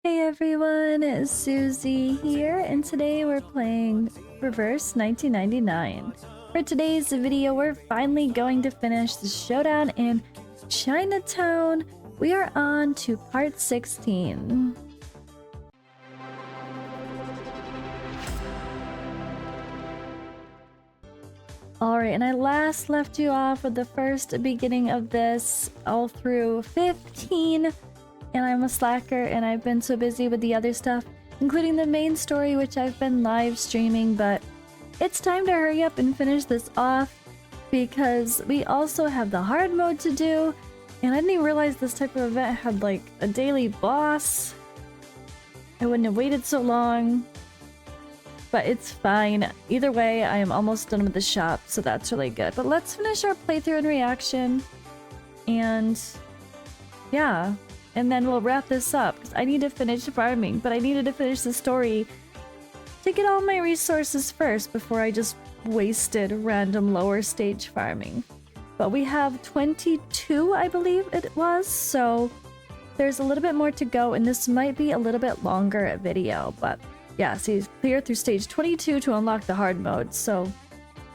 Hey everyone, it's Suzi here, and today we're playing Reverse 1999. For today's video, we're finally going to finish the showdown in Chinatown. We are on to part 16. Alright, and I last left you off with the first beginning of this all through 15. And I'm a slacker and I've been so busy with the other stuff, including the main story, which I've been live streaming, but it's time to hurry up and finish this off because we also have the hard mode to do, and I didn't even realize this type of event had like a daily boss. I wouldn't have waited so long, but it's fine. Either way, I am almost done with the shop, so that's really good. But let's finish our playthrough and reaction, and yeah. And then we'll wrap this up. I need to finish farming, but I needed to finish the story to get all my resources first before I just wasted random lower stage farming. But we have 22, I believe it was, so there's a little bit more to go, and this might be a little bit longer video, but yeah, see, clear through stage 22 to unlock the hard mode, so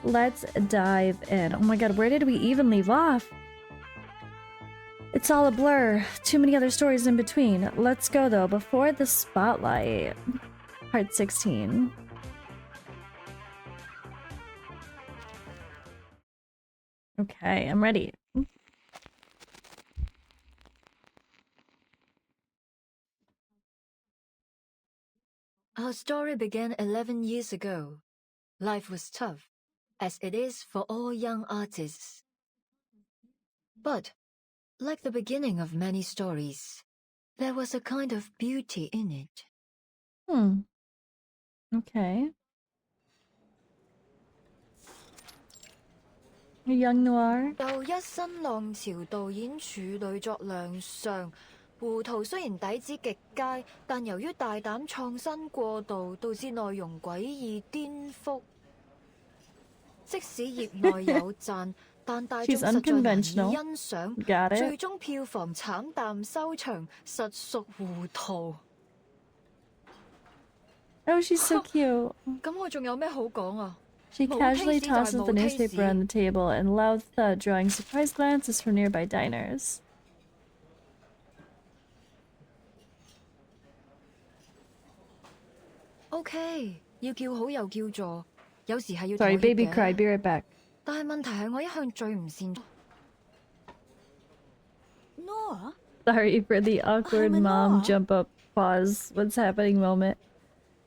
let's dive in. Oh my god, where did we even leave off? It's all a blur. Too many other stories in between. Let's go though, before the spotlight. Part 16. Okay, I'm ready. Our story began 11 years ago. Life was tough, as it is for all young artists. But like the beginning of many stories, there was a kind of beauty in it. Okay. A young noir. 又一新浪潮導演處女作亮相，胡桃雖然底子極佳，但由於大膽創新過度，導致內容詭異顛覆。即使業內有讚。但大眾實在難以欣賞，最終票房慘淡收場，實屬糊塗。Oh, she's so cute. 咁我仲有咩好講啊？ She casually tosses the newspaper on the table and loud thud, drawing surprised glances from nearby diners. OK， 要叫好又叫座，有時係要妥協嘅。Sorry, baby cried. Be right back. 但係問題係我一向最唔擅長。Noah? Sorry for the awkward mom jump up, pause, what's happening moment.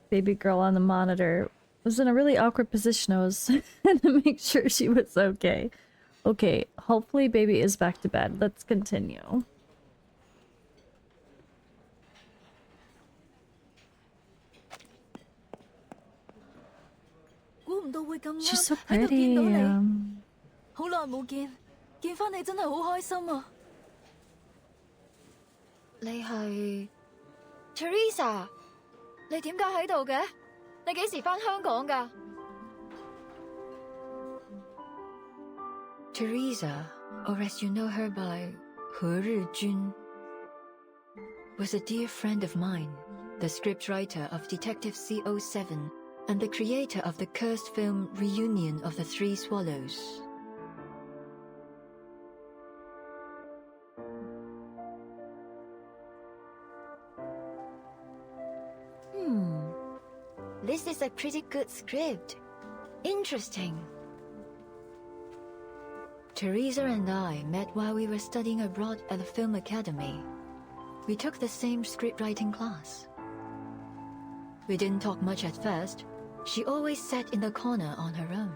Baby girl on the monitor was in a really awkward position. I was to make sure she was okay. Okay, hopefully baby is back to bed. Let's continue. She's so pretty. 好耐冇見，見返你真係好開心啊！你係 Teresa？ 你點解喺度嘅？你幾時返香港㗎 ？Teresa, or as you know her by 何日君, was a dear friend of mine, the scriptwriter of Detective C07 and the creator of the cursed film Reunion of the Three Swallows. This is a pretty good script. Interesting. Teresa and I met while we were studying abroad at the film academy. We took the same scriptwriting class. We didn't talk much at first. She always sat in the corner on her own.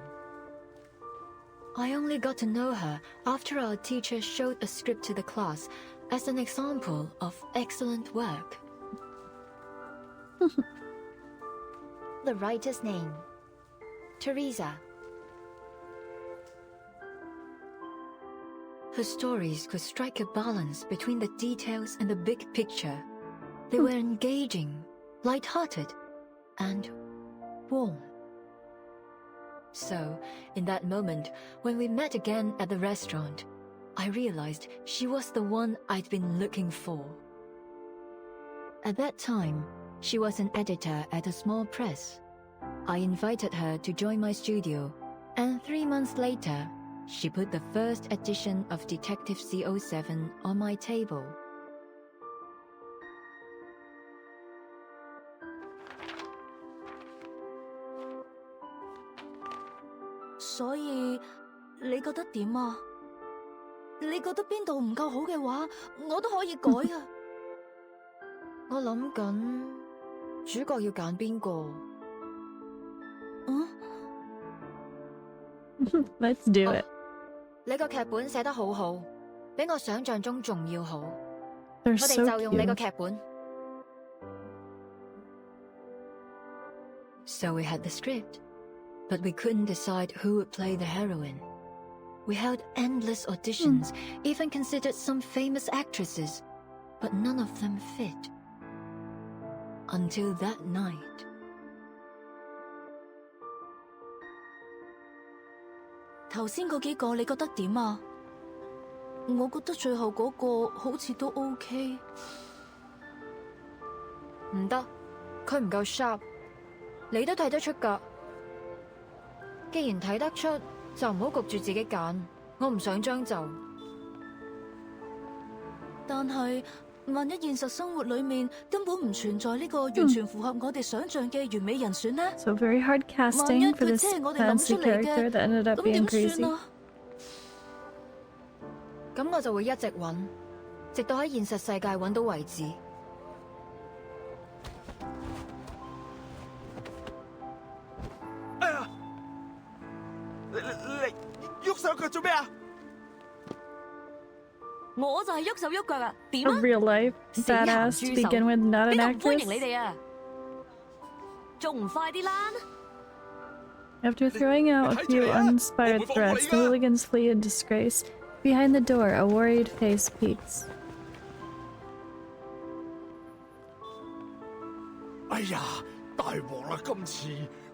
I only got to know her after our teacher showed a script to the class as an example of excellent work. The writer's name, Teresa. Her stories could strike a balance between the details and the big picture. They were engaging, light-hearted, and warm. So, in that moment, when we met again at the restaurant, I realized she was the one I'd been looking for. At that time, she was an editor at a small press. I invited her to join my studio, and 3 months later, she put the first edition of Detective C07 on my table. 所以你覺得點啊？你覺得邊度唔夠好嘅話，我都可以改啊。我諗緊主角要揀邊個？Let's do it. 你個劇本寫得好好，比我想象中仲要好。 They're 我 so 哋就用你個 cute. 劇本。So we had the script, but we couldn't decide who would play the heroine. We held endless auditions, even considered some famous actresses, but none of them fit. Until that night. 頭先嗰幾個你覺得點啊？我覺得最後嗰個好似都 OK。唔得，佢唔夠 sharp。你都睇得出㗎。既然睇得出，就唔好焗住自己揀。我唔想將就。但係萬一現實生活裏面根本唔存在呢個完全符合我哋想象嘅完美人選呢？ So very hard casting for this fancy character that ended up 咁 being 點 crazy. 算啊？咁我就會一直揾，直到喺現實世界揾到為止。哎呀！你喐手腳做咩啊？我就係喐手喐腳啊！點 A 啊？ real life 死鹹 badass to 豬手 begin with, not an 邊度唔歡迎你 actress. 哋啊？仲唔快啲啦！ After throwing out a few uninspired threats, the hooligans flee in disgrace. Behind the door, a worried face peeks. 哎呀，大鑊啦！今次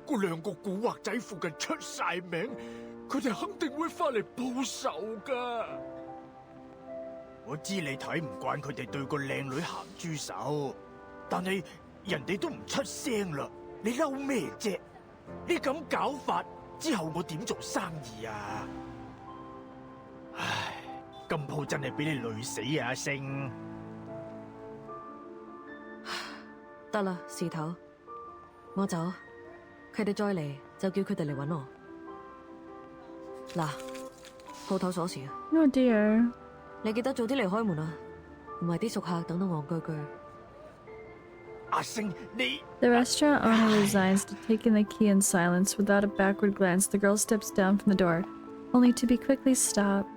嗰兩個古惑仔附近出晒名，佢哋肯定會翻嚟報仇噶。我知你睇唔慣佢哋對個靚女鹹豬手，但係人哋都唔出聲啦，你嬲咩啫？你咁搞法之後，我點做生意啊？唉，今鋪真係俾你累死啊，阿星！得啦，事頭，我走，佢哋再嚟就叫佢哋嚟搵我。嗱，鋪頭鎖匙啊， Oh dear. 你記得早啲嚟開門啊，唔係啲熟客等到戇居居。阿星，你 The restaurant owner resigns to taking the key in silence. Without a backward glance, the girl steps down from the door, only to be quickly stopped.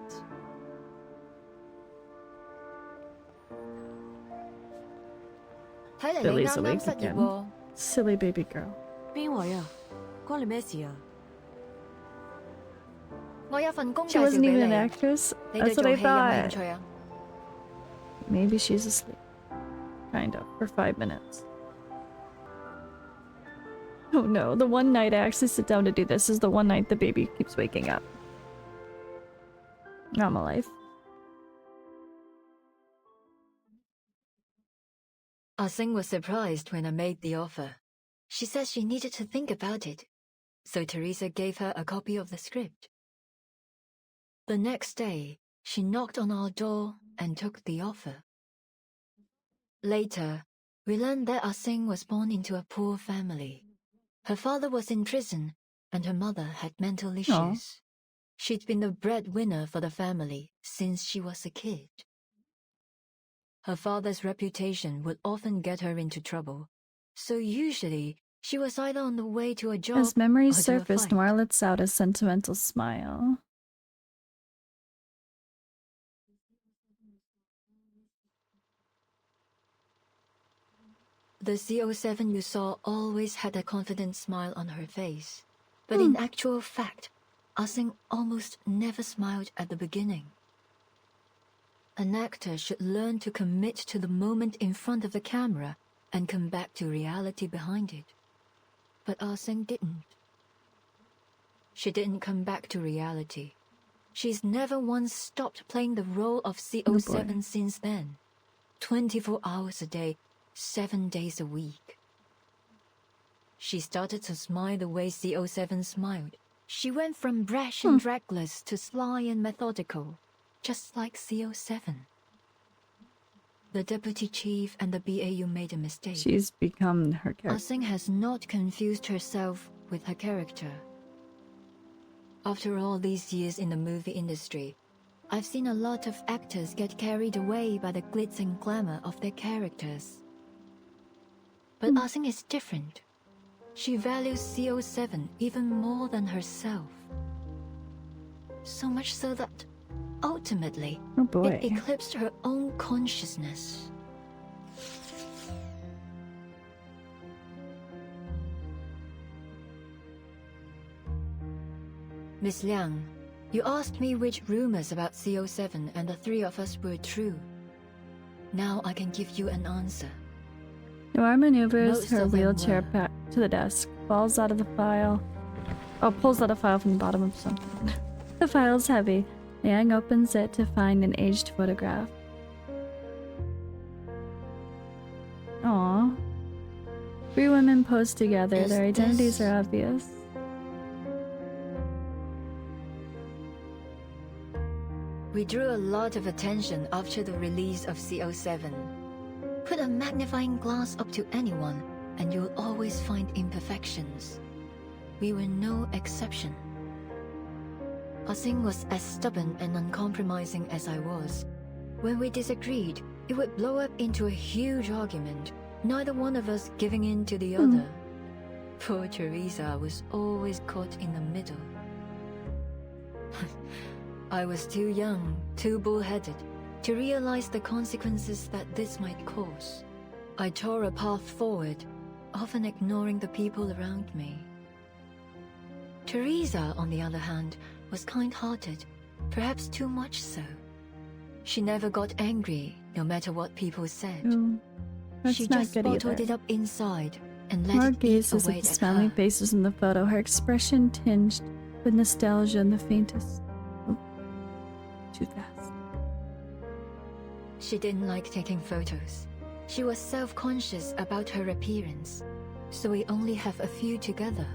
睇嚟你 Billy's 啱啱 awake 失業 again. 喎。 Silly baby girl. 邊位啊？關你咩事啊？我有份工 She 介紹 wasn't 俾 even 你 an。actress. 你對 That's 做 what I 戲有冇興 thought. 趣啊？ Maybe she's asleep. Kind of. For 5 minutes. Oh no, the one night I actually sit down to do this is the one night the baby keeps waking up. Not my life. Ah-Sing was surprised when I made the offer. She said she needed to think about it, so Teresa gave her a copy of the script. The next day, she knocked on our door and took the offer. Later, we learned that Ah-Sing was born into a poor family. Her father was in prison, and her mother had mental issues. She'd been the breadwinner for the family since she was a kid. Her father's reputation would often get her into trouble, so usually she was either on the way to a job As memories or to a surface, fight. Noir lets out a sentimental smile. The C07 you saw always had a confident smile on her face, but in actual fact, Ah-Sing almost never smiled at the beginning. An actor should learn to commit to the moment in front of the camera and come back to reality behind it. But Ah-Sing didn't. She didn't come back to reality. She's never once stopped playing the role of C07 since then. 24 hours a day, 7 days a week. She started to smile the way CO7 smiled. She went from brash and reckless to sly and methodical, just like CO7. The deputy chief and the BAU made a mistake. She's become her character. Ah-Seng has not confused herself with her character. After all these years in the movie industry, I've seen a lot of actors get carried away by the glitz and glamour of their characters. But Ah-Seng is different. She values CO7 even more than herself. So much so that, ultimately, Oh boy. it eclipsed her own consciousness. Miss Liang, you asked me which rumors about CO7 and the three of us were true. Now I can give you an answer. Noir maneuvers Most her of them wheelchair were. back to the desk, falls out of the file. Oh, pulls out a file from the bottom of something. The file's heavy. Liang opens it to find an aged photograph. Aww. 3 women pose together. Is Their identities this- are obvious. We drew a lot of attention after the release of CO7. Put a magnifying glass up to anyone, and you'll always find imperfections. We were no exception. Ah-Seng was as stubborn and uncompromising as I was. When we disagreed, it would blow up into a huge argument, neither one of us giving in to the other. Poor Teresa was always caught in the middle. I was too young, too bullheaded, to realize the consequences that this might cause. I tore a path forward, often ignoring the people around me. Teresa, on the other hand, was kind-hearted, perhaps too much so. She never got angry, no matter what people said. Ooh, that's She not just good bottled either. it up inside and let Mar it eat gazes away at the at smiling her. faces in the photo, her expression tinged with nostalgia and the faintest. Oh, too fast. She didn't like taking photos. She was self-conscious about her appearance, so we only have a few together.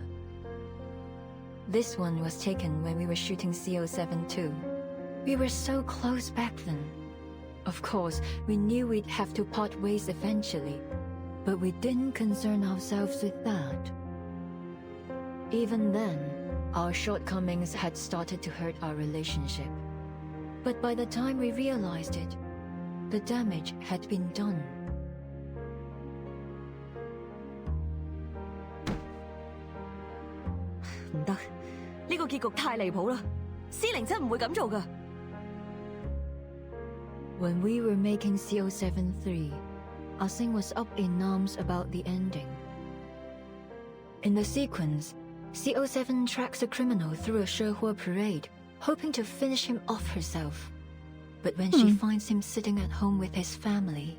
This one was taken when we were shooting CO7 too. We were so close back then. Of course, we knew we'd have to part ways eventually, but we didn't concern ourselves with that. Even then, our shortcomings had started to hurt our relationship. But by the time we realized it, the damage had been done. 唔得，呢個結局太離譜啦！司靈真唔會咁做噶。When we were making CO7-3, Ah-Seng was up in arms about the ending. In the sequence, CO7 tracks a criminal through a Shehua parade, hoping to finish him off herself. But when she finds him sitting at home with his family,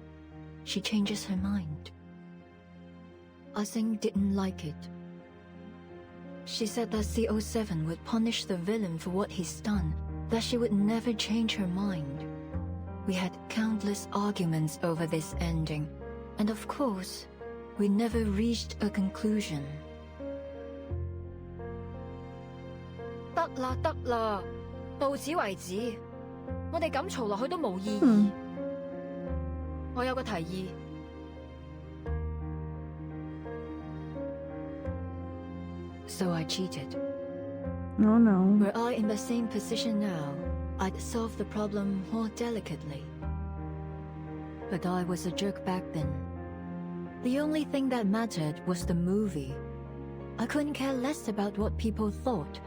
she changes her mind. Ah-Seng didn't like it. She said that CO7 would punish the villain for what he's done, that she would never change her mind. We had countless arguments over this ending, and of course, we never reached a conclusion. 得啦得啦，到此為止。我哋咁嘈落去都冇意義。我有個提議。So I cheated. Oh no. Were I in the same position now, I'd solve the problem more delicately. But I was a jerk back then. The only thing that mattered was the movie. I couldn't care less about what people thought,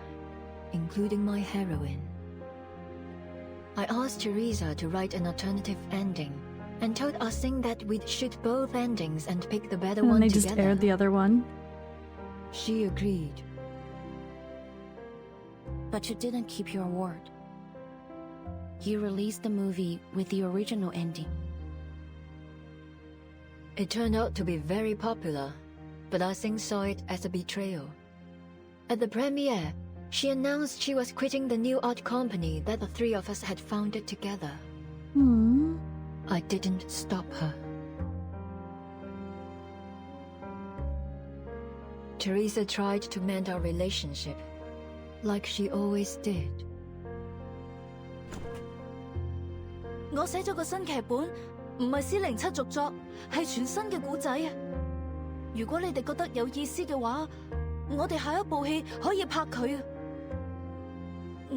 including my heroine. I asked Teresa to write an alternative ending, and told Ah-Seng that we'd shoot both endings and pick the better And one they together. just aired the other one. She agreed. But you didn't keep your word. You released the movie with the original ending. It turned out to be very popular, but Ah-Seng saw it as a betrayal. At the premiere, she announced she was quitting the new art company that the three of us had founded together. Hmm. I didn't stop her. Teresa tried to mend our relationship, like she always did. 我寫咗個新劇本，唔係 SC07續作，係全新嘅故仔啊！如果你哋覺得有意思嘅話，我哋下一部戲可以拍佢啊！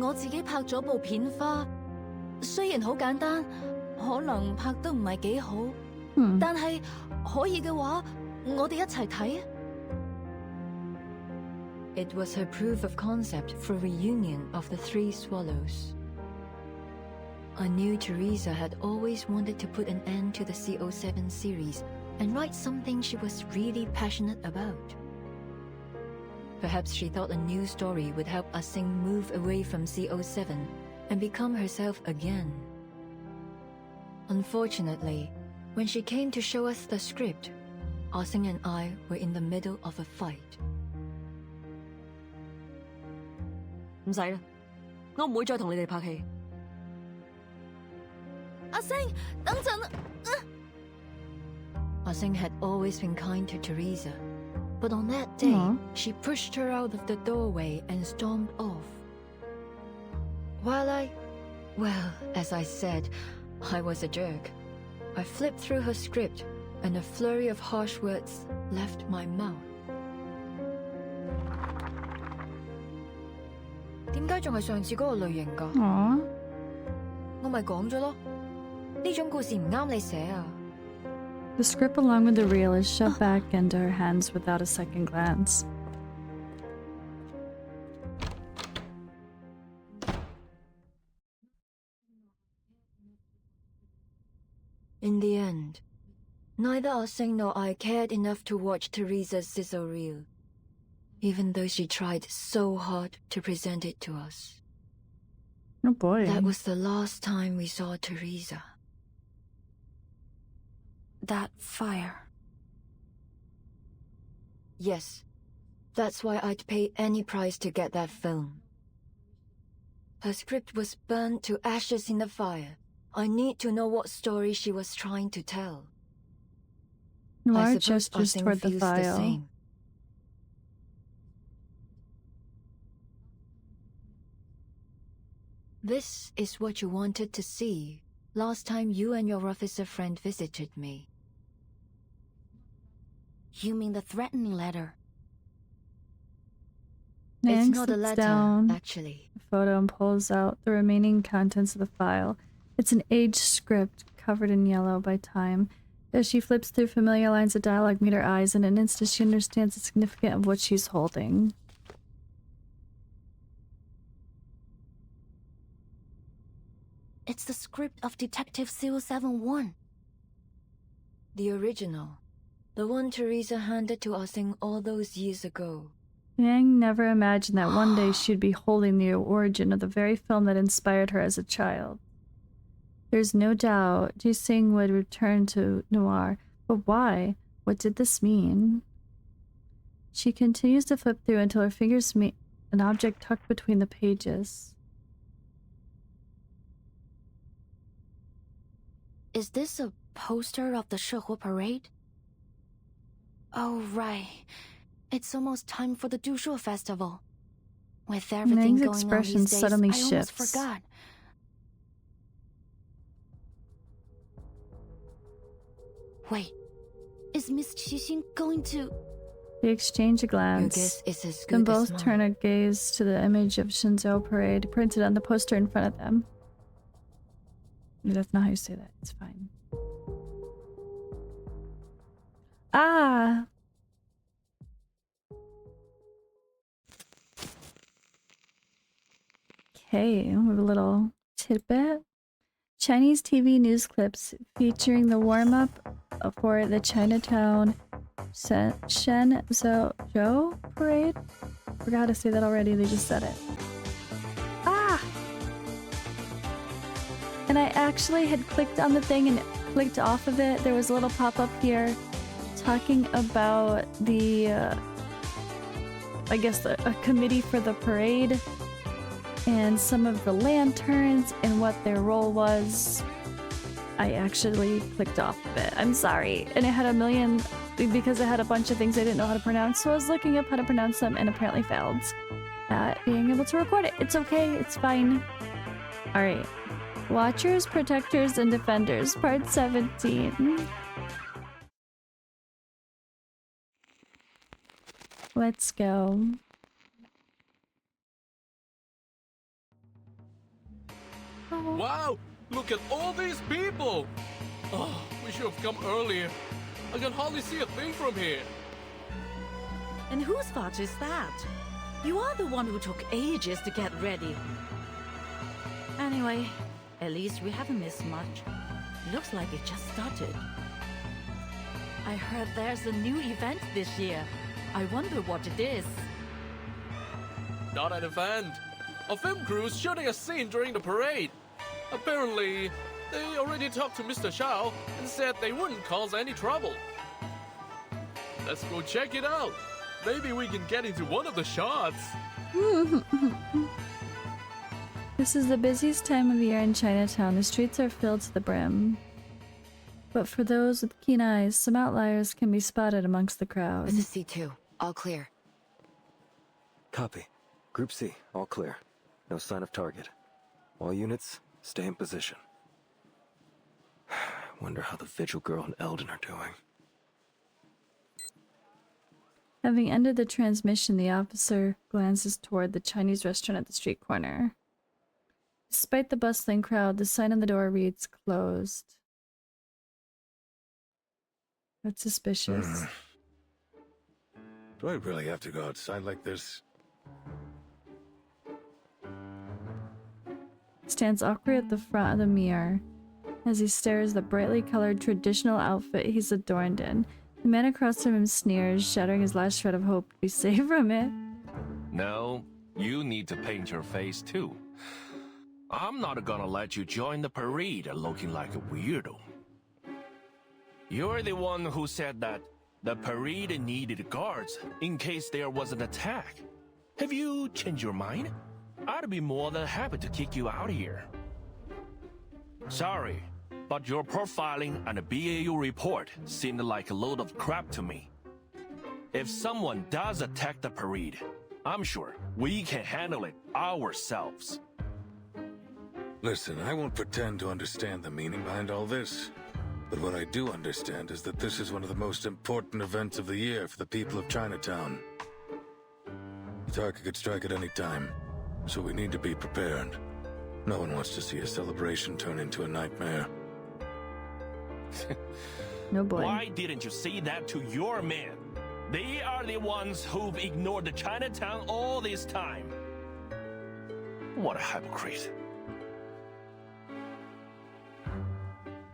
我自己拍咗部片花，雖然好簡單，可能拍得唔係幾好，但係可以嘅話，我哋一齊睇啊！ It was her proof of concept for reunion of the Three Swallows. I knew Teresa had always wanted to put an end to the CO7 series and write something she was really passionate about. Perhaps she thought a new story would help Ah-Sing move away from CO7 and become herself again. Unfortunately, when she came to show us the script, Ah-Sing and I were in the middle of a fight. 唔使啦，我唔會再同你哋拍戲。阿星，等陣啊Ah-Sing had always been kind to Teresa, but on that day, she pushed her out of the doorway and stormed off. Well, as I said, I was a jerk. I flipped through her script, and a flurry of harsh words left my mouth. 點解仲係上次嗰個類型㗎？我咪講咗咯，呢種故事唔啱你寫啊。 The script along with the reel is shoved back into her hands without a second glance. In the end, neither Ah-Sing nor I cared enough to watch Teresa's sizzle reel, even though she tried so hard to present it to us. Oh boy. That was the last time we saw Teresa. That fire. Yes, that's why I'd pay any price to get that film. Her script was burned to ashes in the fire. I need to know what story she was trying to tell. Noir gestures Ah-Sing toward the feels file. same. This is what you wanted to see last time you and your officer friend visited me. You mean the threatening letter? It's Nang not a sits letter, down actually. the photo and pulls out the remaining contents of the file. It's an aged script covered in yellow by time. As she flips through familiar lines of dialogue meet her eyes, in an instant she understands the significance of what she's holding. It's the script of Detective 071. The original. The one Teresa handed to Ah-Sing all those years ago. Yang never imagined that one day she'd be holding the origin of the very film that inspired her as a child. There's no doubt Ji-Sing would return to Noir, but why? What did this mean? She continues to flip through until her fingers meet an object tucked between the pages. Is this a poster of the Shehe parade? Oh, right. It's almost time for the Dushu festival. With everything Nang's going on expression these days, suddenly I almost shifts. forgot. Wait, is Miss Qixing going to... They exchange a Your glance. guess is as Then good as both mine. turn a gaze to the image of Shinzo Parade printed on the poster in front of them. That's not how you say that. It's fine. Ah! Okay, we have a little tidbit. Chinese TV news clips featuring the warm-up for the Chinatown Shenzhou Parade. Forgot how to say that already, they just said it. Ah! And I actually had clicked on the thing and clicked off of it. There was a little pop-up here talking about the, I guess, a committee for the parade and some of the lanterns and what their role was. I actually clicked off of it. I'm sorry. And it had a million, because it had a bunch of things I didn't know how to pronounce, so I was looking up how to pronounce them and apparently failed at being able to record it. It's okay, it's fine. Alright. Watchers, Protectors, and Defenders, Part 17. Let's go. Wow! Look at all these people! Oh, we should have come earlier. I can hardly see a thing from here. And whose fault is that? You are the one who took ages to get ready. Anyway, at least we haven't missed much. Looks like it just started. I heard there's a new event this year. I wonder what it is. Not an event. A film crew's shooting a scene during the parade. Apparently, they already talked to Mr. Shao and said they wouldn't cause any trouble. Let's go check it out. Maybe we can get into one of the shots. This is the busiest time of year in Chinatown. The streets are filled to the brim. But for those with keen eyes, some outliers can be spotted amongst the crowd. This is C2. All clear. Copy. Group C, all clear. No sign of target. All units, stay in position. Wonder how the Vigil Girl and Eldon are doing. Having ended the transmission, the officer glances toward the Chinese restaurant at the street corner. Despite the bustling crowd, the sign on the door reads closed. That's suspicious. Do I really have to go outside like this? Stands awkward at the front of the mirror as he stares at the brightly colored traditional outfit he's adorned in. The man across from him sneers, shattering his last shred of hope to be saved from it. No, you need to paint your face too. I'm not gonna let you join the parade looking like a weirdo. You're the one who said that the parade needed guards in case there was an attack. Have you changed your mind? I'd be more than happy to kick you out of here. Sorry, but your profiling and the BAU report seemed like a load of crap to me. If someone does attack the parade, I'm sure we can handle it ourselves. Listen, I won't pretend to understand the meaning behind all this. But what I do understand is that this is one of the most important events of the year for the people of Chinatown. The target could strike at any time, so we need to be prepared. No one wants to see a celebration turn into a nightmare. No boy. Why didn't you say that to your men? They are the ones who've ignored the Chinatown all this time. What a hypocrite.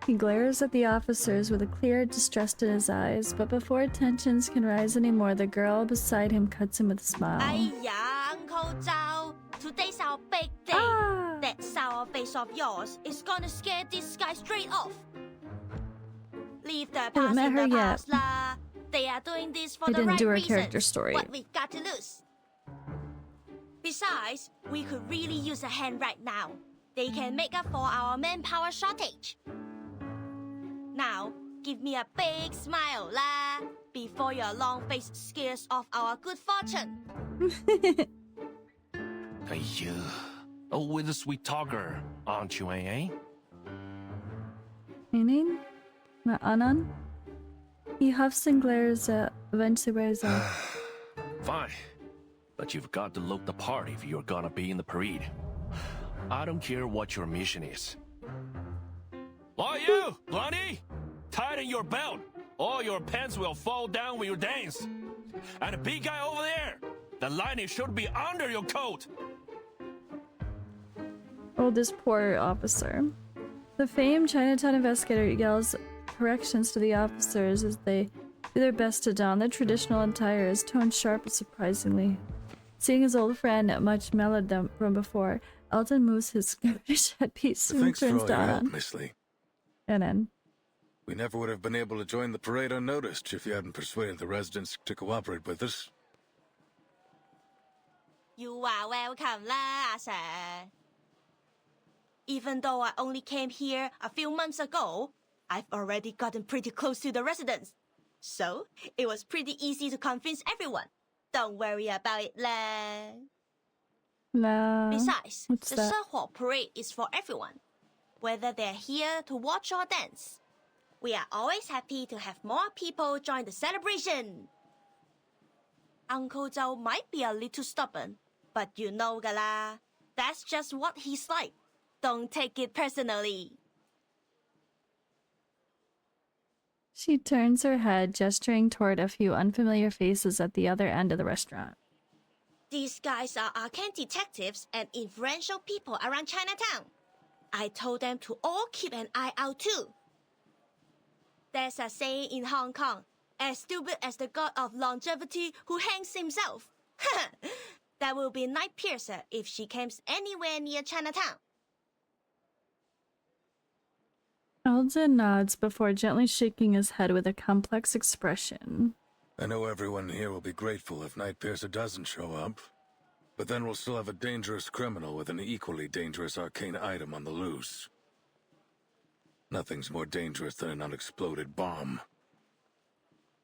He glares at the officers with a clear distrust in his eyes, but before tensions can rise anymore, the girl beside him cuts him with a smile. Uncle Zhao, today's our big day. That sour face of yours is gonna scare this guy straight off. Leave the past met in her the yet. past lah. They are doing this for I the didn't right do her reasons. character story. What we've got to lose. Besides, we could really use a hand right now. They can make up for our manpower shortage. Now, give me a big smile lah, before your long face scares off our good fortune. Always a sweet talker, aren't you, eh? Meaning? Not Anan? He huffs and glares at, eventually wears off. Fine. But you've got to look the part if you're gonna be in the parade. I don't care what your mission is. Are you, Lonnie? Tighten your belt, or your pants will fall down when you dance. And the big guy over there, the lining should be under your coat. Oh, this poor officer. The famed Chinatown investigator yells corrections to the officers as they do their best to don the traditional attire, his tone sharp and surprisingly. Seeing his old friend much mellowed them from before, Elton moves his headpiece and Thanks for turns all to your help, Anan. Miss Lee. And then, We never would have been able to join the parade unnoticed if you hadn't persuaded the residents to cooperate with us. You are welcome lah, Sir. Even though I only came here a few months ago, I've already gotten pretty close to the residents. So, it was pretty easy to convince everyone. Don't worry about it, lah. Nah. Besides, What's the that? 社火 parade is for everyone, whether they're here to watch or dance. We are always happy to have more people join the celebration. Uncle Zhou might be a little stubborn, but you know gala, that's just what he's like. Don't take it personally. She turns her head, gesturing toward a few unfamiliar faces at the other end of the restaurant. These guys are arcane detectives and influential people around Chinatown. I told them to all keep an eye out too. There's a saying in Hong Kong, as stupid as the god of longevity who hangs himself. That will be Night Piercer if she comes anywhere near Chinatown. Eldon nods before gently shaking his head with a complex expression. I know everyone here will be grateful if Nightpiercer doesn't show up, but then we'll still have a dangerous criminal with an equally dangerous arcane item on the loose. Nothing's more dangerous than an unexploded bomb.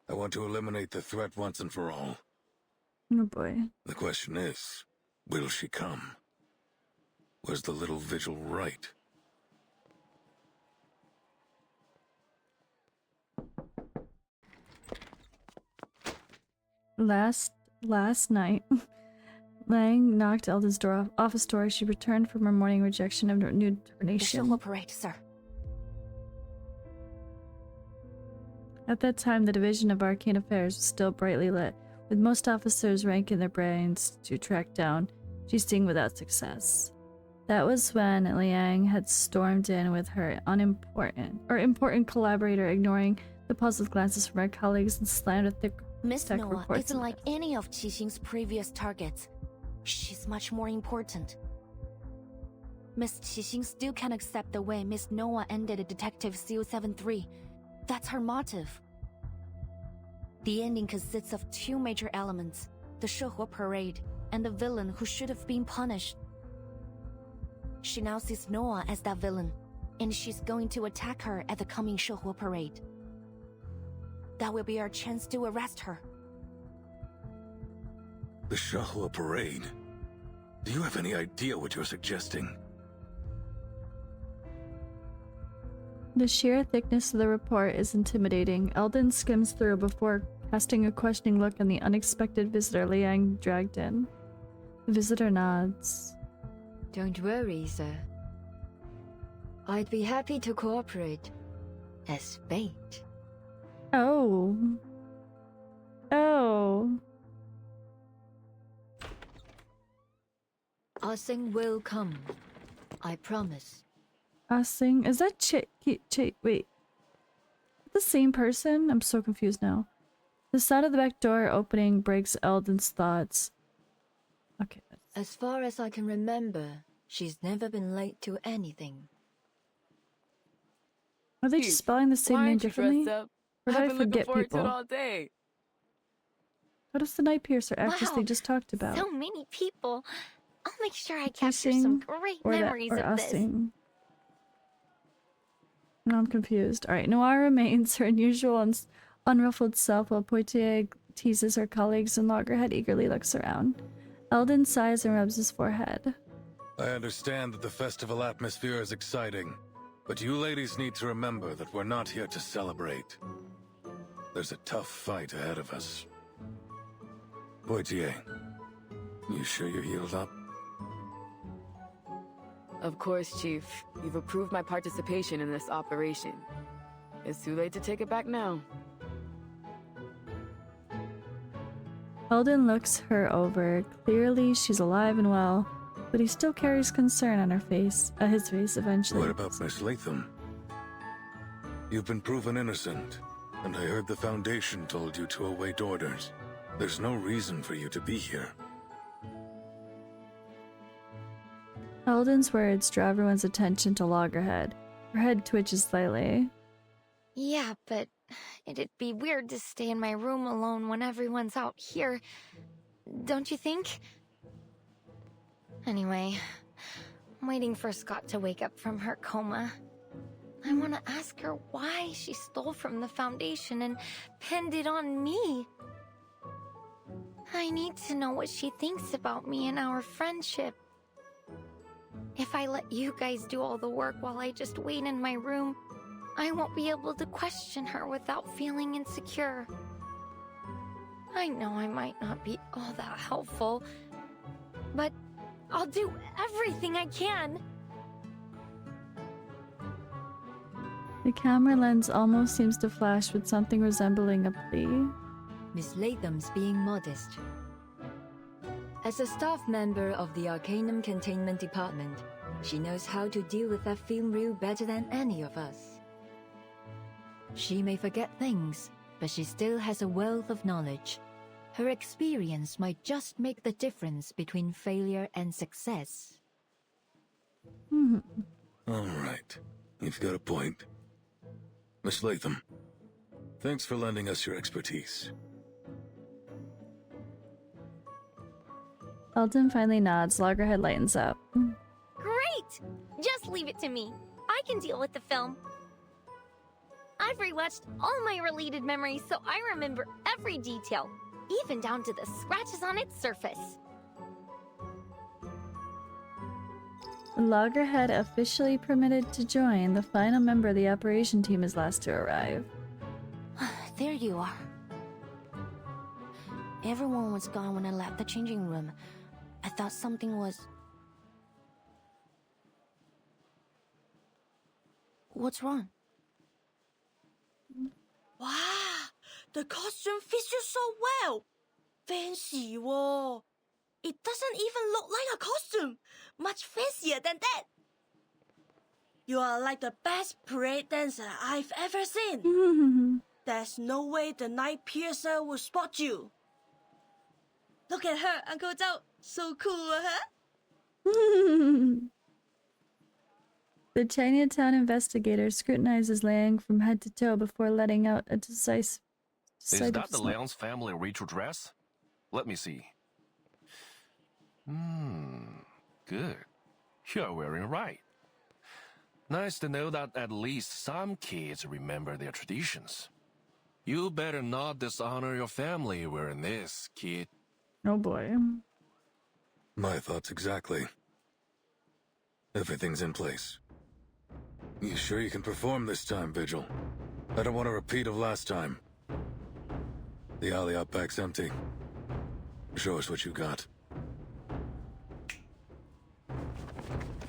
I want to eliminate the threat once and for all. Oh boy. The question is, will she come? Was the little vigil right? Last night, Lang knocked Eldon's office door as she returned from her morning rejection of new The donation. Show Parade, sir. At that time, the Division of Arcane Affairs was still brightly lit, with most officers ranking their brains to track down Jisting without success. That was when Liang had stormed in with her important collaborator, ignoring the puzzled glances from her colleagues and slammed a thick Miss stack of Noah reports isn't in like there. any of Qixing's previous targets. She's much more important. Miss Qixing still can't accept the way Miss Noah ended Detective CO73. That's her motive. The ending consists of two major elements, the Shehua Parade and the villain who should have been punished. She now sees Noah as that villain, and she's going to attack her at the coming Shehua Parade. That will be our chance to arrest her. The Shahua Parade? Do you have any idea what you're suggesting? The sheer thickness of the report is intimidating. Eldon skims through before casting a questioning look on the unexpected visitor Liang dragged in. The visitor nods. Don't worry, sir. I'd be happy to cooperate. As bait. Oh. Oh. Asing will come. I promise. Asing? Is that wait. The same person? I'm so confused now. The sound of the back door opening breaks Eldon's thoughts. Okay. As far as I can remember, she's never been late to anything. Are they just spelling the same name differently? Or did I forget people? all day. What is the Night Piercer actress Wow, they just talked about? So many people. I'll make sure I capture Kissing some great or memories of this. Asing? No, I'm confused. Alright, Noir remains her unusual and unruffled self while Poitier teases her colleagues and Loggerhead eagerly looks around. Eldon sighs and rubs his forehead. I understand that the festival atmosphere is exciting, but you ladies need to remember that we're not here to celebrate. There's a tough fight ahead of us. Poitier, you sure you're healed up? Of course, Chief. You've approved my participation in this operation. It's too late to take it back now. Eldon looks her over. Clearly, she's alive and well, but he still carries concern on his face eventually. What about Miss Latham? You've been proven innocent, and I heard the Foundation told you to await orders. There's no reason for you to be here. Eldon's words draw everyone's attention to Loggerhead. Her head twitches slightly. Yeah, but it'd be weird to stay in my room alone when everyone's out here. Don't you think? Anyway, I'm waiting for Scott to wake up from her coma. I want to ask her why she stole from the Foundation and pinned it on me. I need to know what she thinks about me and our friendship. If I let you guys do all the work while I just wait in my room, I won't be able to question her without feeling insecure. I know I might not be all that helpful, but I'll do everything I can. The camera lens almost seems to flash with something resembling a plea. Miss Latham's being modest. As a staff member of the Arcanum Containment Department, she knows how to deal with that film reel better than any of us. She may forget things, but she still has a wealth of knowledge. Her experience might just make the difference between failure and success. All right. You've got a point. Miss Latham, thanks for lending us your expertise. Elton finally nods. Loggerhead lightens up. Great! Just leave it to me. I can deal with the film. I've rewatched all my related memories, so I remember every detail, even down to the scratches on its surface. Loggerhead officially permitted to join. The final member of the operation team is last to arrive. There you are. Everyone was gone when I left the changing room. I thought something was... What's wrong? Wow, the costume fits you so well. Fancy, whoa. It doesn't even look like a costume. Much fancier than that. You are like the best parade dancer I've ever seen. There's no way the Night Piercer will spot you. Look at her, Uncle Zhao. So cool, huh? The Chinatown investigator scrutinizes Liang from head to toe before letting out a decisive Is that the Leon's family ritual dress? Let me see. Good. You're wearing it right. Nice to know that at least some kids remember their traditions. You better not dishonor your family wearing this, kid. Oh boy. My thoughts exactly. Everything's in place. You sure you can perform this time, Vigil? I don't want a repeat of last time. The alley out back's empty. Show us what you got.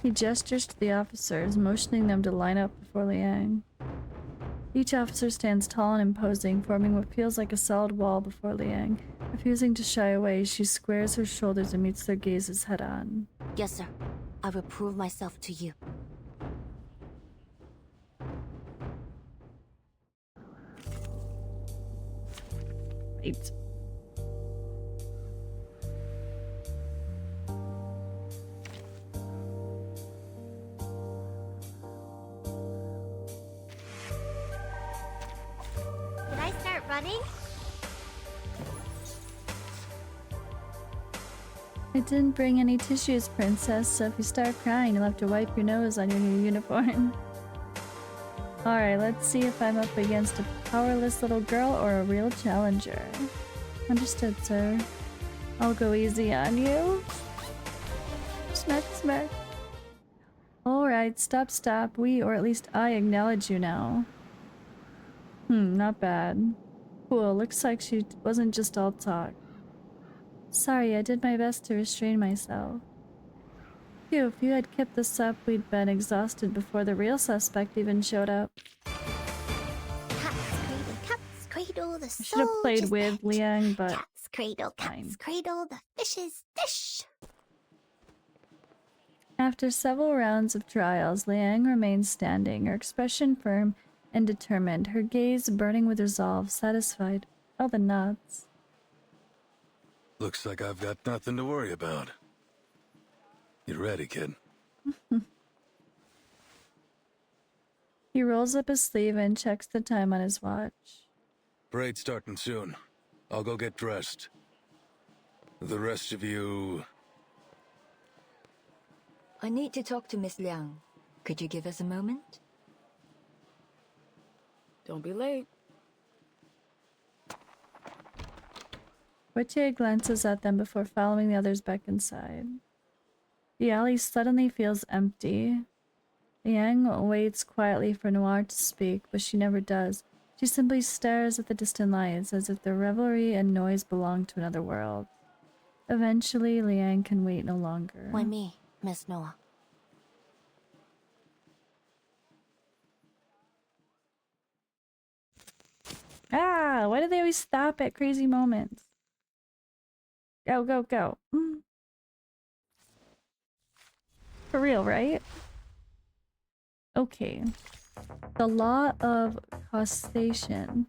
He gestures to the officers, motioning them to line up before Liang. Each officer stands tall and imposing, forming what feels like a solid wall before Liang. Refusing to shy away, she squares her shoulders and meets their gazes head-on. Yes, sir. I will prove myself to you. Right. Did I start running? I didn't bring any tissues, princess, so if you start crying, you'll have to wipe your nose on your new uniform. Alright, let's see if I'm up against a powerless little girl or a real challenger. Understood, sir. I'll go easy on you. Smack, smack. Alright, stop. We, or at least I, acknowledge you now. Not bad. Cool, looks like she wasn't just all talk. Sorry, I did my best to restrain myself. Phew, if you had kept this up, we'd been exhausted before the real suspect even showed up. Cat's cradle, the I should have played soldier's with pet. Liang, but Cat's cradle, fine. the fish's dish. After several rounds of trials, Liang remains standing, her expression firm and determined, her gaze burning with resolve, satisfied. All the nods. Looks like I've got nothing to worry about. You ready, kid? He rolls up his sleeve and checks the time on his watch. Parade's starting soon. I'll go get dressed. The rest of you... I need to talk to Miss Liang. Could you give us a moment? Don't be late. Wojciech glances at them before following the others back inside. The alley suddenly feels empty. Liang waits quietly for Noir to speak, but she never does. She simply stares at the distant lights as if the revelry and noise belong to another world. Eventually, Liang can wait no longer. Why me, Miss Noah? Ah, why do they always stop at crazy moments? Go, go, go. For real, right? Okay. The Law of Causation.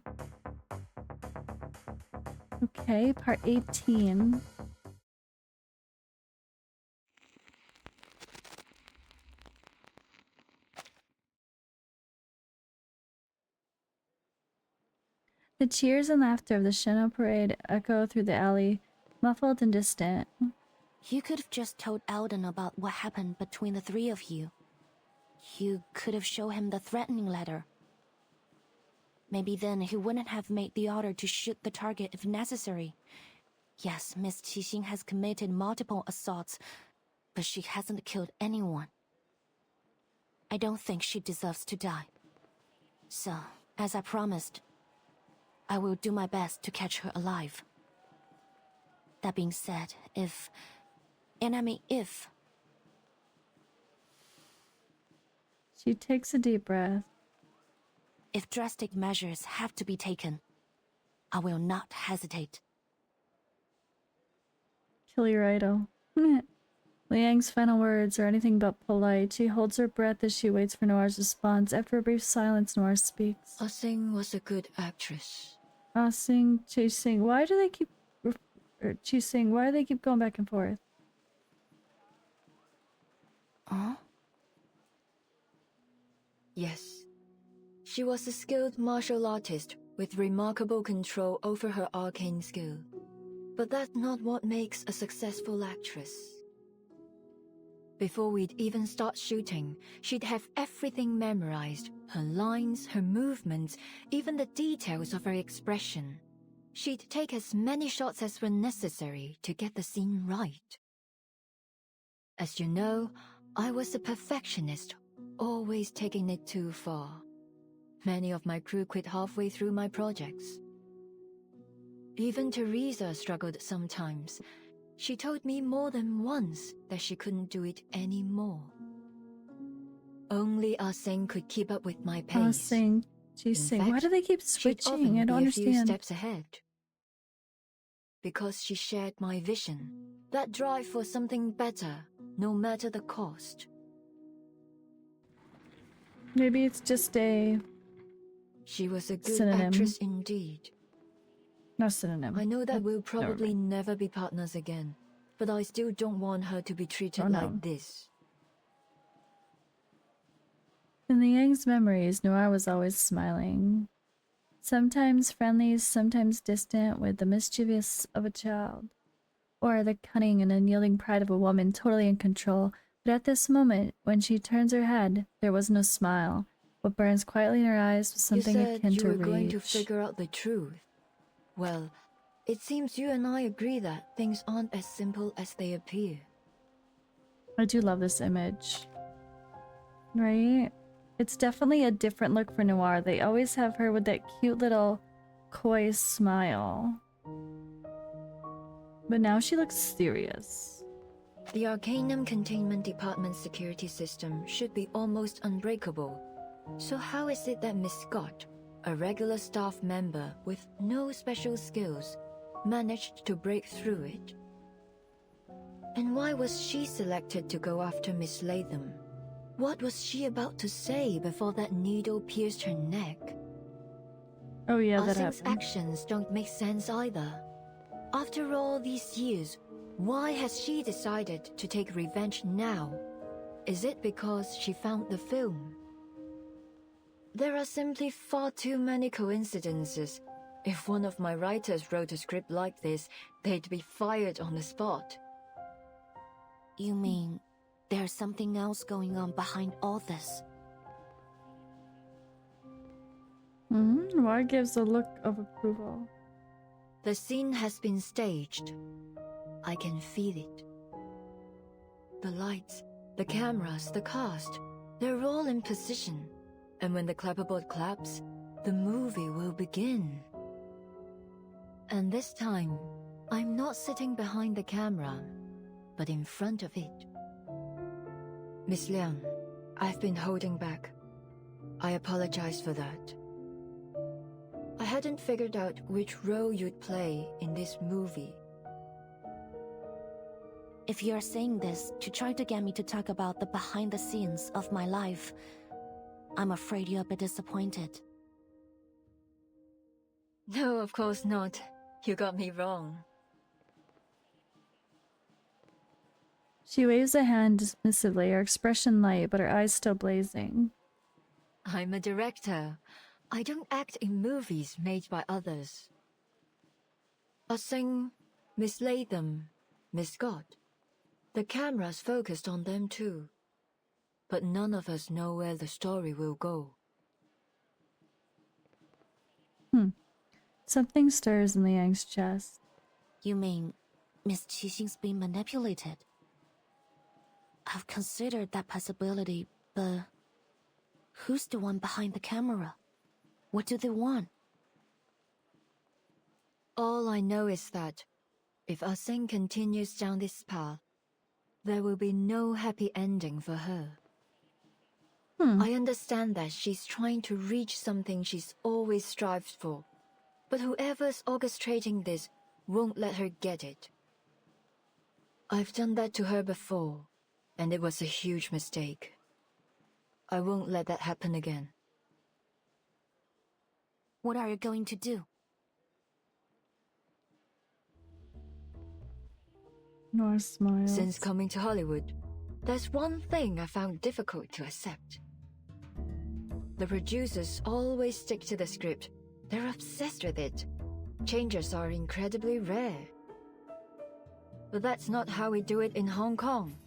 Okay, part 18. The cheers and laughter of the Shino parade echo through the alley, muffled and distant. You could have just told Alden about what happened between the three of you. You could have shown him the threatening letter. Maybe then he wouldn't have made the order to shoot the target if necessary. Yes, Miss Qixing has committed multiple assaults, but she hasn't killed anyone. I don't think she deserves to die. So, as I promised, I will do my best to catch her alive. That being said, if She takes a deep breath. If drastic measures have to be taken, I will not hesitate. Kill your idol. Liang's final words are anything but polite. She holds her breath as she waits for Noir's response. After a brief silence, Noir speaks. Ah Sing was a good actress. Ah Sing, Chi Sing. Why do they keep... Chi Sing, why do they keep going back and forth? Huh? Yes. She was a skilled martial artist with remarkable control over her arcane skill. But that's not what makes a successful actress. Before we'd even start shooting, she'd have everything memorized. Her lines, her movements, even the details of her expression. She'd take as many shots as were necessary to get the scene right. As you know, I was a perfectionist, always taking it too far. Many of my crew quit halfway through my projects. Even Teresa struggled sometimes. She told me more than once that she couldn't do it anymore. Only Ah Sing could keep up with my pace. Ah Sing, Chi Sing. Why do they keep switching? I don't understand. A few steps ahead. Because she shared my vision. That drive for something better, no matter the cost. Maybe it's just a... She was a good synonym. actress indeed. No synonym. I know that we'll probably never be partners again, but I still don't want her to be treated like this. In the Yang's memories, Noir was always smiling. Sometimes friendly, sometimes distant, with the mischievous of a child. Or the cunning and unyielding pride of a woman totally in control. But at this moment, when she turns her head, there was no smile. What burns quietly in her eyes was something akin to You said you were going to rage. figure out the truth. Well, it seems you and I agree that things aren't as simple as they appear. I do love this image. Right? It's definitely a different look for Noir. They always have her with that cute little coy smile. But now she looks serious. The Arcanum Containment Department's security system should be almost unbreakable. So how is it that Miss Scott, a regular staff member with no special skills, managed to break through it? And why was she selected to go after Miss Latham? What was she about to say before that needle pierced her neck? Oh yeah, that Sing's happened. actions don't make sense either. After all these years, why has she decided to take revenge now? Is it because she found the film? There are simply far too many coincidences. If one of my writers wrote a script like this, they'd be fired on the spot. You mean there's something else going on behind all this. Noir gives a look of approval. The scene has been staged. I can feel it. The lights, the cameras, the cast, they're all in position. And when the clapperboard claps, the movie will begin. And this time, I'm not sitting behind the camera, but in front of it. Miss Liang, I've been holding back. I apologize for that. I hadn't figured out which role you'd play in this movie. If you're saying this to try to get me to talk about the behind the scenes of my life, I'm afraid you'll be disappointed. No, of course not. You got me wrong. She waves a hand dismissively, her expression light, but her eyes still blazing. I'm a director. I don't act in movies made by others. Ah-Seng, Miss Latham, Miss Scott. The camera's focused on them too. But none of us know where the story will go. Something stirs in Liang's chest. You mean Miss Qixing's being manipulated? I've considered that possibility, but who's the one behind the camera? What do they want? All I know is that if Ah-Seng continues down this path, there will be no happy ending for her. I understand that she's trying to reach something she's always strived for, but whoever's orchestrating this won't let her get it. I've done that to her before, and it was a huge mistake. I won't let that happen again. What are you going to do? Noir smiles. Since coming to Hollywood, there's one thing I found difficult to accept. The producers always stick to the script. They're obsessed with it. Changes are incredibly rare. But that's not how we do it in Hong Kong.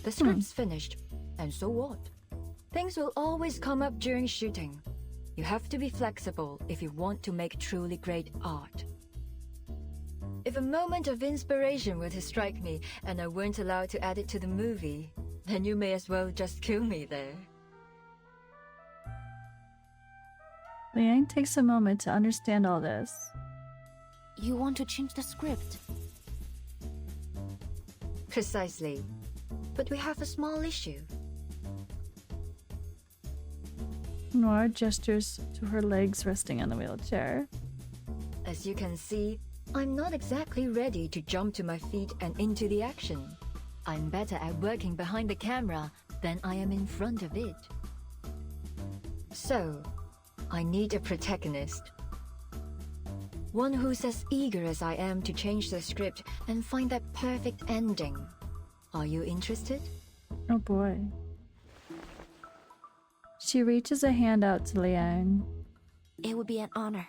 The script's finished, and so what? Things will always come up during shooting. You have to be flexible if you want to make truly great art. If a moment of inspiration were to strike me and I weren't allowed to add it to the movie, then you may as well just kill me there. Liang takes a moment to understand all this. You want to change the script? Precisely. But we have a small issue. Noir gestures to her legs resting on the wheelchair. As you can see, I'm not exactly ready to jump to my feet and into the action. I'm better at working behind the camera than I am in front of it. So, I need a protagonist. One who's as eager as I am to change the script and find that perfect ending. Are you interested? Oh boy. She reaches a hand out to Liang. It would be an honor.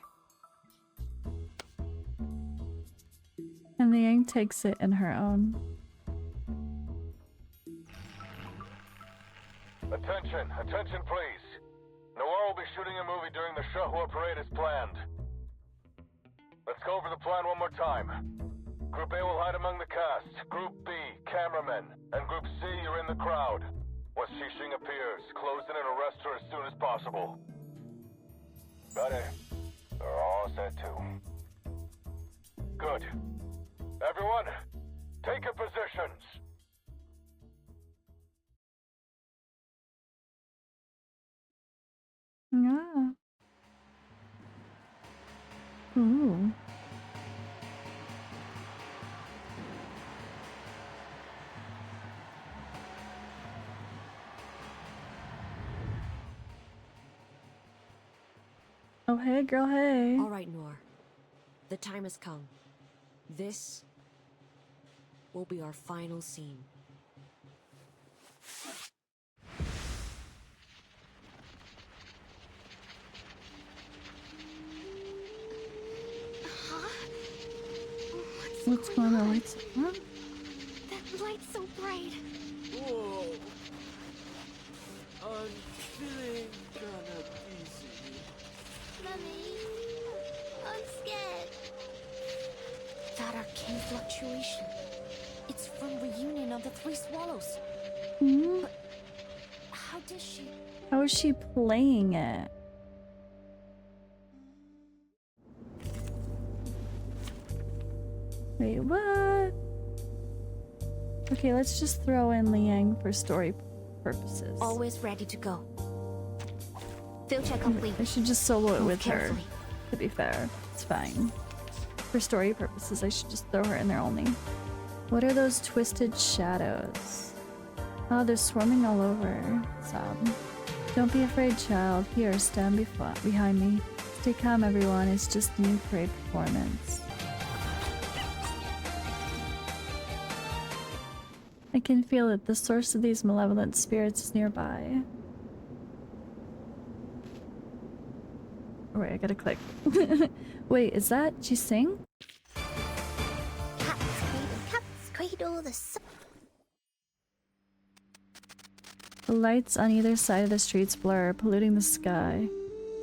And Liang takes it in her own. Attention, attention please. Noir will be shooting a movie during the Shahua parade as planned. Let's go over the plan one more time. Group A will hide among the cast, Group B, cameramen, and Group C, you're in the crowd. Once Qixing appears, close in and arrest her as soon as possible. Got it. They're all set too. Good. Everyone, take your positions. Yeah. Ooh. Oh, hey, girl, hey. All right, Noir. The time has come. This will be our final scene. What's going on? Huh? That light's so bright. Whoa. I'm feeling kinda dizzy. Mummy, I'm scared. That arcane fluctuation. It's from reunion of the Three Swallows. Hmm? But how does she... How is she playing it? Wait, what? Okay, let's just throw in Liang for story purposes. Always ready to go. Field check complete. I should just solo it Move with her. carefully. To be fair, it's fine. For story purposes, I should just throw her in there only. What are those twisted shadows? Oh, they're swarming all over. Sob. Don't be afraid, child. Here, stand behind me. Stay calm, everyone. It's just a new parade performance. I can feel it. The source of these malevolent spirits is nearby. Wait, I gotta click. Wait, is that Jising? Cat's cradle, the sun. The lights on either side of the streets blur, polluting the sky,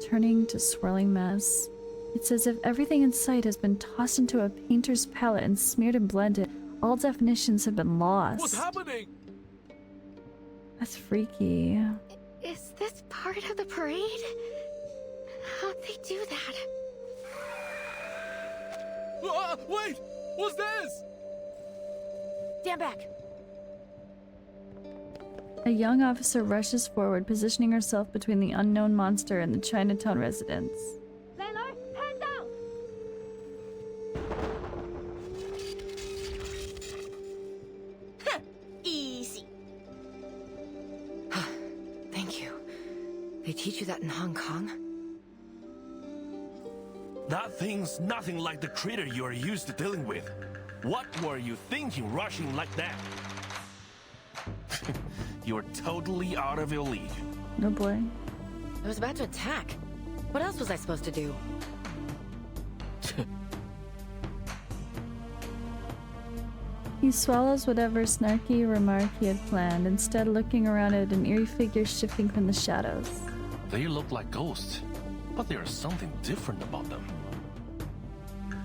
turning to swirling mess. It's as if everything in sight has been tossed into a painter's palette and smeared and blended. All definitions have been lost. What's happening? That's freaky. Is this part of the parade? How'd they do that? Wait! What's this? Stand back. A young officer rushes forward, positioning herself between the unknown monster and the Chinatown residents. Sailor, hand down! Easy. Thank you. They teach you that in Hong Kong? That thing's nothing like the critter you're used to dealing with. What were you thinking rushing like that? You're totally out of your league. Oh boy. I was about to attack. What else was I supposed to do? He swallows whatever snarky remark he had planned, instead looking around at an eerie figure shifting from the shadows. They look like ghosts, but there's something different about them.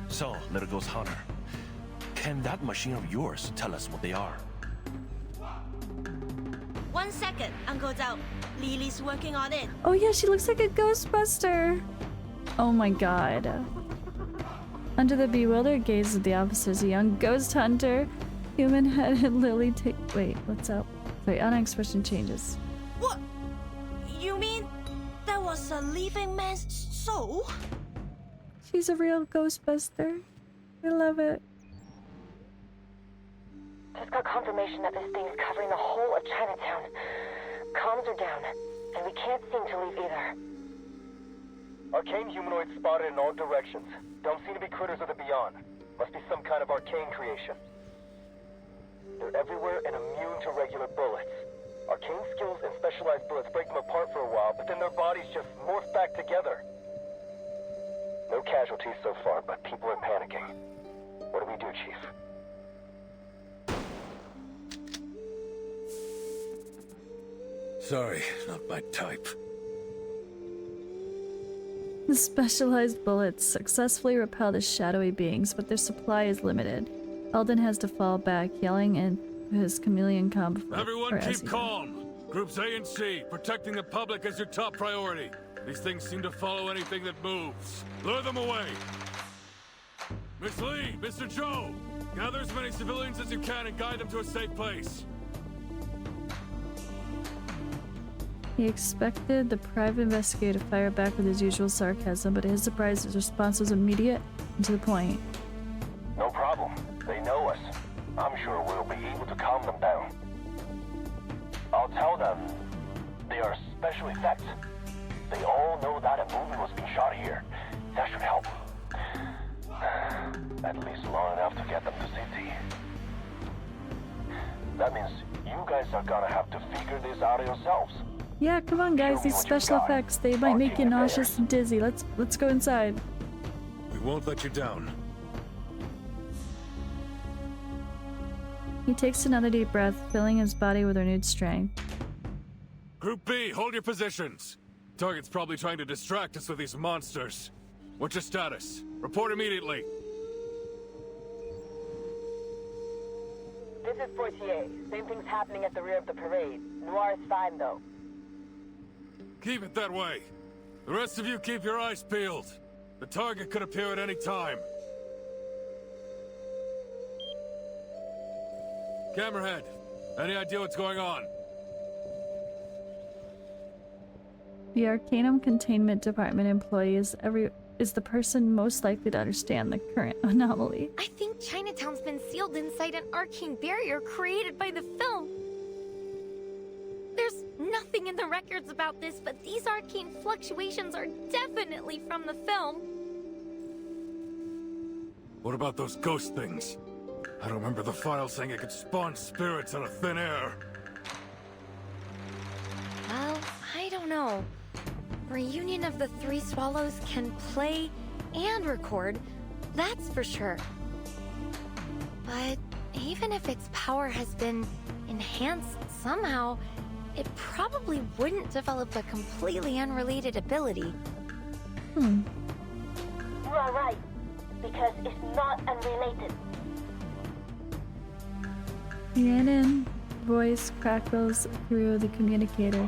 So, little ghost hunter, can that machine of yours tell us what they are? 1 second, Uncle Zhao. Lily's working on it. Oh yeah, she looks like a Ghostbuster! Oh my god. Under the bewildered gaze of the officers, a young ghost hunter, human-headed Lily wait, what's up? Wait, expression changes. What? You mean that was a living man's soul? She's a real Ghostbuster. I love it. Just got confirmation that this thing's covering the whole of Chinatown. Comms are down, and we can't seem to leave either. Arcane humanoids spotted in all directions. Don't seem to be critters of the beyond. Must be some kind of arcane creation. They're everywhere and immune to regular bullets. Arcane skills and specialized bullets break them apart for a while, but then their bodies just morph back together. No casualties so far, but people are panicking. What do we do, Chief? Sorry, not my type. The specialized bullets successfully repel the shadowy beings, but their supply is limited. Eldon has to fall back, yelling in his chameleon combo. Everyone keep calm. Groups A and C, protecting the public is your top priority. These things seem to follow anything that moves. Lure them away. Miss Lee, Mr. Joe, gather as many civilians as you can and guide them to a safe place. He expected the private investigator to fire back with his usual sarcasm, but to his surprise, his response was immediate and to the point. No problem. They know us. I'm sure we'll be able to calm them down. I'll tell them they are special effects. They all know that a movie was being shot here. That should help. At least long enough to get them to safety. That means you guys are gonna have to figure this out yourselves. Yeah, come on guys, these special effects, they might make you nauseous and dizzy. Let's go inside. We won't let you down. He takes another deep breath, filling his body with renewed strength. Group B, hold your positions. Target's probably trying to distract us with these monsters. What's your status? Report immediately. This is 48. Same thing's happening at the rear of the parade. Noir is fine, though. Keep it that way. The rest of you keep your eyes peeled. The target could appear at any time. Camerahead, any idea what's going on? The Arcanum Containment Department employee is the person most likely to understand the current anomaly. I think Chinatown's been sealed inside an arcane barrier created by the film. There's nothing in the records about this, but these arcane fluctuations are definitely from the film. What about those ghost things? I don't remember the file saying it could spawn spirits out of thin air. Well, I don't know. Reunion of the Three Swallows can play and record, that's for sure. But even if its power has been enhanced somehow, it probably wouldn't develop a completely unrelated ability. You are right, because it's not unrelated. Rhiannon's voice crackles through the communicator.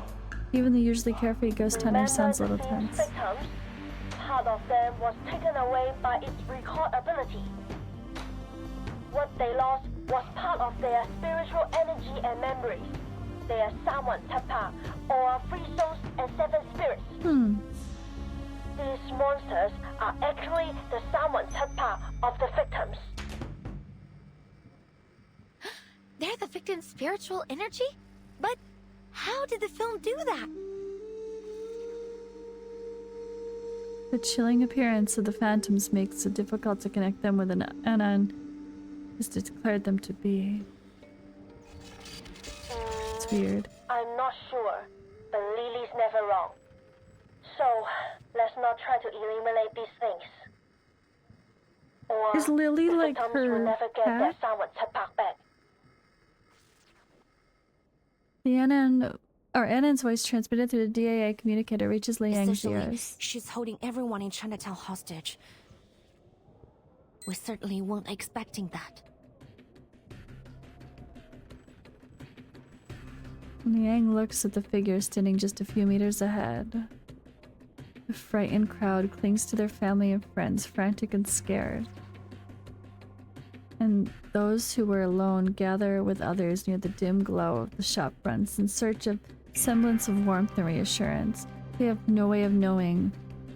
Even the usually carefree ghost hunter sounds a little tense. Victims, part of them was taken away by its record ability. What they lost was part of their spiritual energy and memories. They are Sawan Tapa, or Three Souls and Seven Spirits. These monsters are actually the Sawan Tapa of the victims. They're the victim's spiritual energy? But how did the film do that? The chilling appearance of the phantoms makes it difficult to connect them with an Anan has declared them to be. It's weird. I'm not sure, but Lily's never wrong. So, let's not try to eliminate these things. Or Is Lily the like victims her will never get their cat? Sawan Tapa back. The Anan's voice transmitted through the DAA communicator reaches Liang's Essentially, ears. she's holding everyone in Chinatown hostage. We certainly weren't expecting that. Liang looks at the figure standing just a few meters ahead. The frightened crowd clings to their family and friends, frantic and scared. And those who were alone gather with others near the dim glow of the shop fronts in search of semblance of warmth and reassurance. They have no way of knowing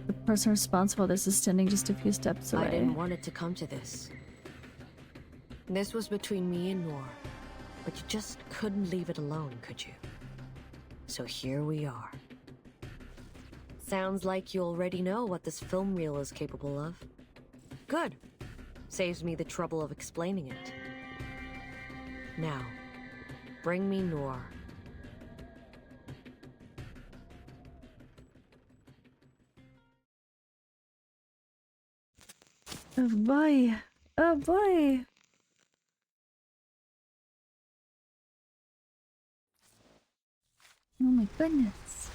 the person responsible for this is standing just a few steps away. I didn't want it to come to this. This was between me and Noor, but you just couldn't leave it alone, could you? So here we are. Sounds like you already know what this film reel is capable of. Good. Saves me the trouble of explaining it. Now, bring me Noor. Oh boy. Oh boy. Oh my goodness.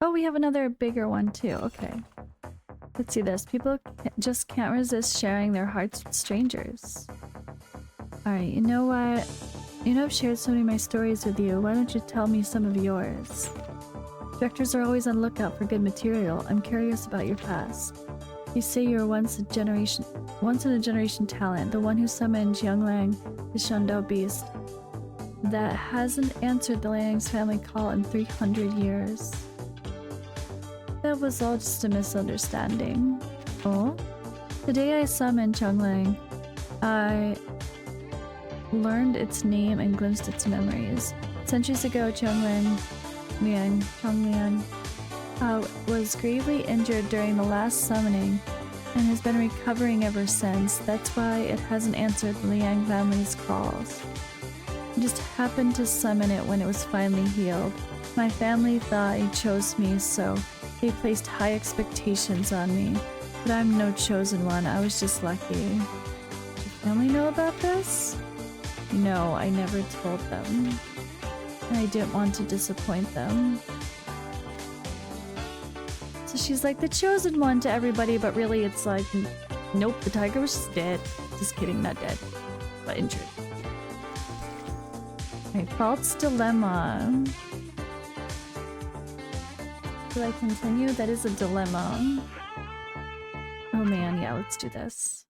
Oh, we have another bigger one too. Okay. Let's see this. People just can't resist sharing their hearts with strangers. Alright, you know what? You know I've shared so many of my stories with you. Why don't you tell me some of yours? Directors are always on the lookout for good material. I'm curious about your past. You say you were once in a generation talent, the one who summoned Jianglang, the Shundao beast, that hasn't answered the Liang's family call in 300 years. That was all just a misunderstanding. Oh? The day I summoned Jianglang, I learned its name and glimpsed its memories. Centuries ago, Jianglang was gravely injured during the last summoning and has been recovering ever since. That's why it hasn't answered the Liang family's calls. I just happened to summon it when it was finally healed. My family thought it chose me, so they placed high expectations on me. But I'm no chosen one, I was just lucky. Does family know about this? No, I never told them. And I didn't want to disappoint them. So she's like the chosen one to everybody, but really it's like, nope, the tiger was just dead. Just kidding, not dead, but injured. Okay, false dilemma. Do I continue? That is a dilemma. Oh man, yeah, let's do this.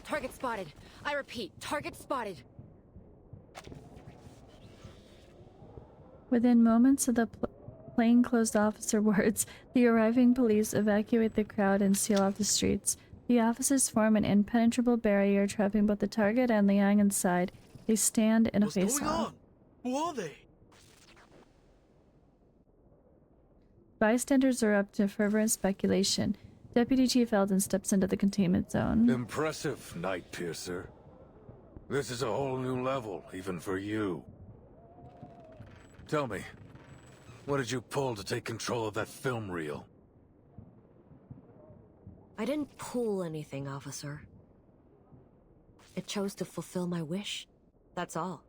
Target spotted. I repeat, target spotted. Within moments of the plainclothes officer words, the arriving police evacuate the crowd and seal off the streets. The officers form an impenetrable barrier, trapping both the target and Liang inside. They stand in a face-off. What's going on? Who are they? Bystanders are up to fervent speculation. Deputy Chief Eldon steps into the containment zone. Impressive, Night Piercer. This is a whole new level, even for you. Tell me, what did you pull to take control of that film reel? I didn't pull anything, officer. It chose to fulfill my wish. That's all.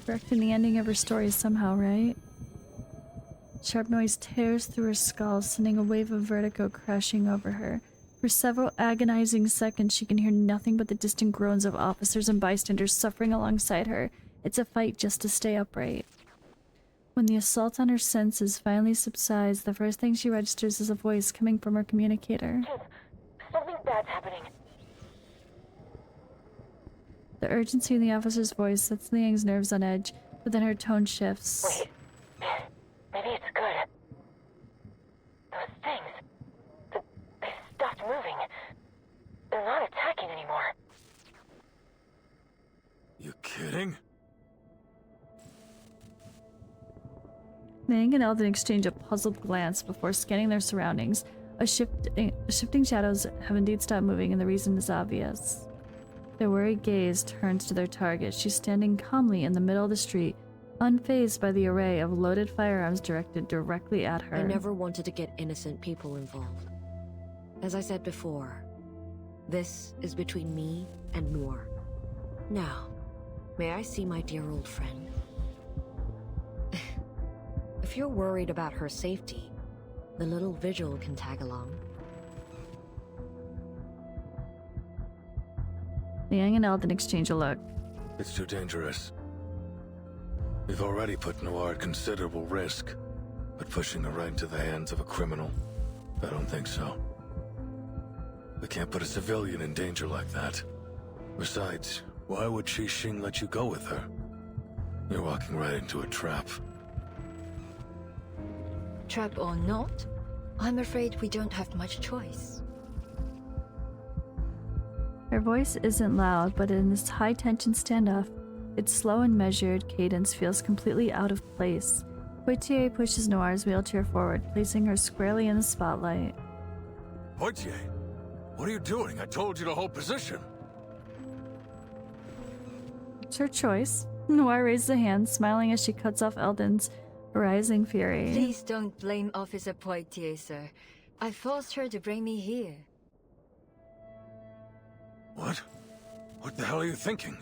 Correcting the ending of her story somehow, right? Sharp noise tears through her skull, sending a wave of vertigo crashing over her. For several agonizing seconds, she can hear nothing but the distant groans of officers and bystanders suffering alongside her. It's a fight just to stay upright. When the assault on her senses finally subsides, the first thing she registers is a voice coming from her communicator. Something bad's happening. The urgency in the officer's voice sets Liang's nerves on edge, but then her tone shifts. Wait. Maybe it's good. Those things. They stopped moving. They're not attacking anymore. You kidding? Liang and Eldon exchange a puzzled glance before scanning their surroundings. Shifting shadows have indeed stopped moving, and the reason is obvious. Their worried gaze turns to their target. She's standing calmly in the middle of the street, unfazed by the array of loaded firearms directed directly at her. I never wanted to get innocent people involved. As I said before, this is between me and Noor. Now, may I see my dear old friend? If you're worried about her safety, the little vigil can tag along. Liang and Eldon exchange a look. It's too dangerous. We've already put Noir at considerable risk, but pushing her right into the hands of a criminal, I don't think so. We can't put a civilian in danger like that. Besides, why would Xing let you go with her? You're walking right into a trap. Trap or not, I'm afraid we don't have much choice. Her voice isn't loud, but in this high-tension standoff, its slow and measured cadence feels completely out of place. Poitier pushes Noir's wheelchair forward, placing her squarely in the spotlight. Poitier, what are you doing? I told you to hold position. It's her choice. Noir raises a hand, smiling as she cuts off Eldon's rising fury. Please don't blame Officer Poitier, sir. I forced her to bring me here. What? What the hell are you thinking?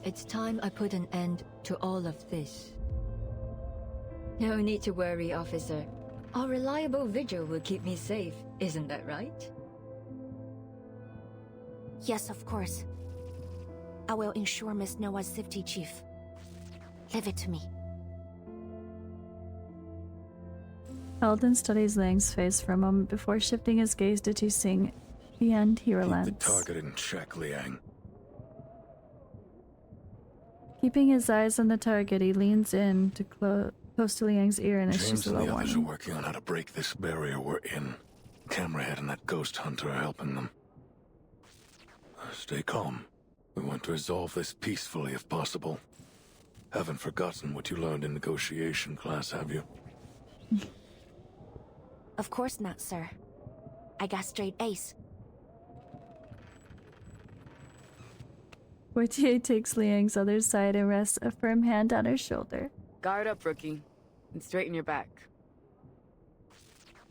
It's time I put an end to all of this. No need to worry, officer. Our reliable vigil will keep me safe, isn't that right? Yes, of course. I will ensure Miss Noah's safety, Chief. Leave it to me. Eldon studies Liang's face for a moment before shifting his gaze to Xing. The end, he relents. Keep the target in check, Liang. Keeping his eyes on the target, he leans in to close to Liang's ear and issues James a and low the others are warning. working on how to break this barrier we're in. Camerahead and that ghost hunter are helping them. Stay calm. We want to resolve this peacefully if possible. Haven't forgotten what you learned in negotiation class, have you? Of course not, sir. I got straight A's. Portier takes Liang's other side and rests a firm hand on her shoulder. Guard up, rookie, and straighten your back.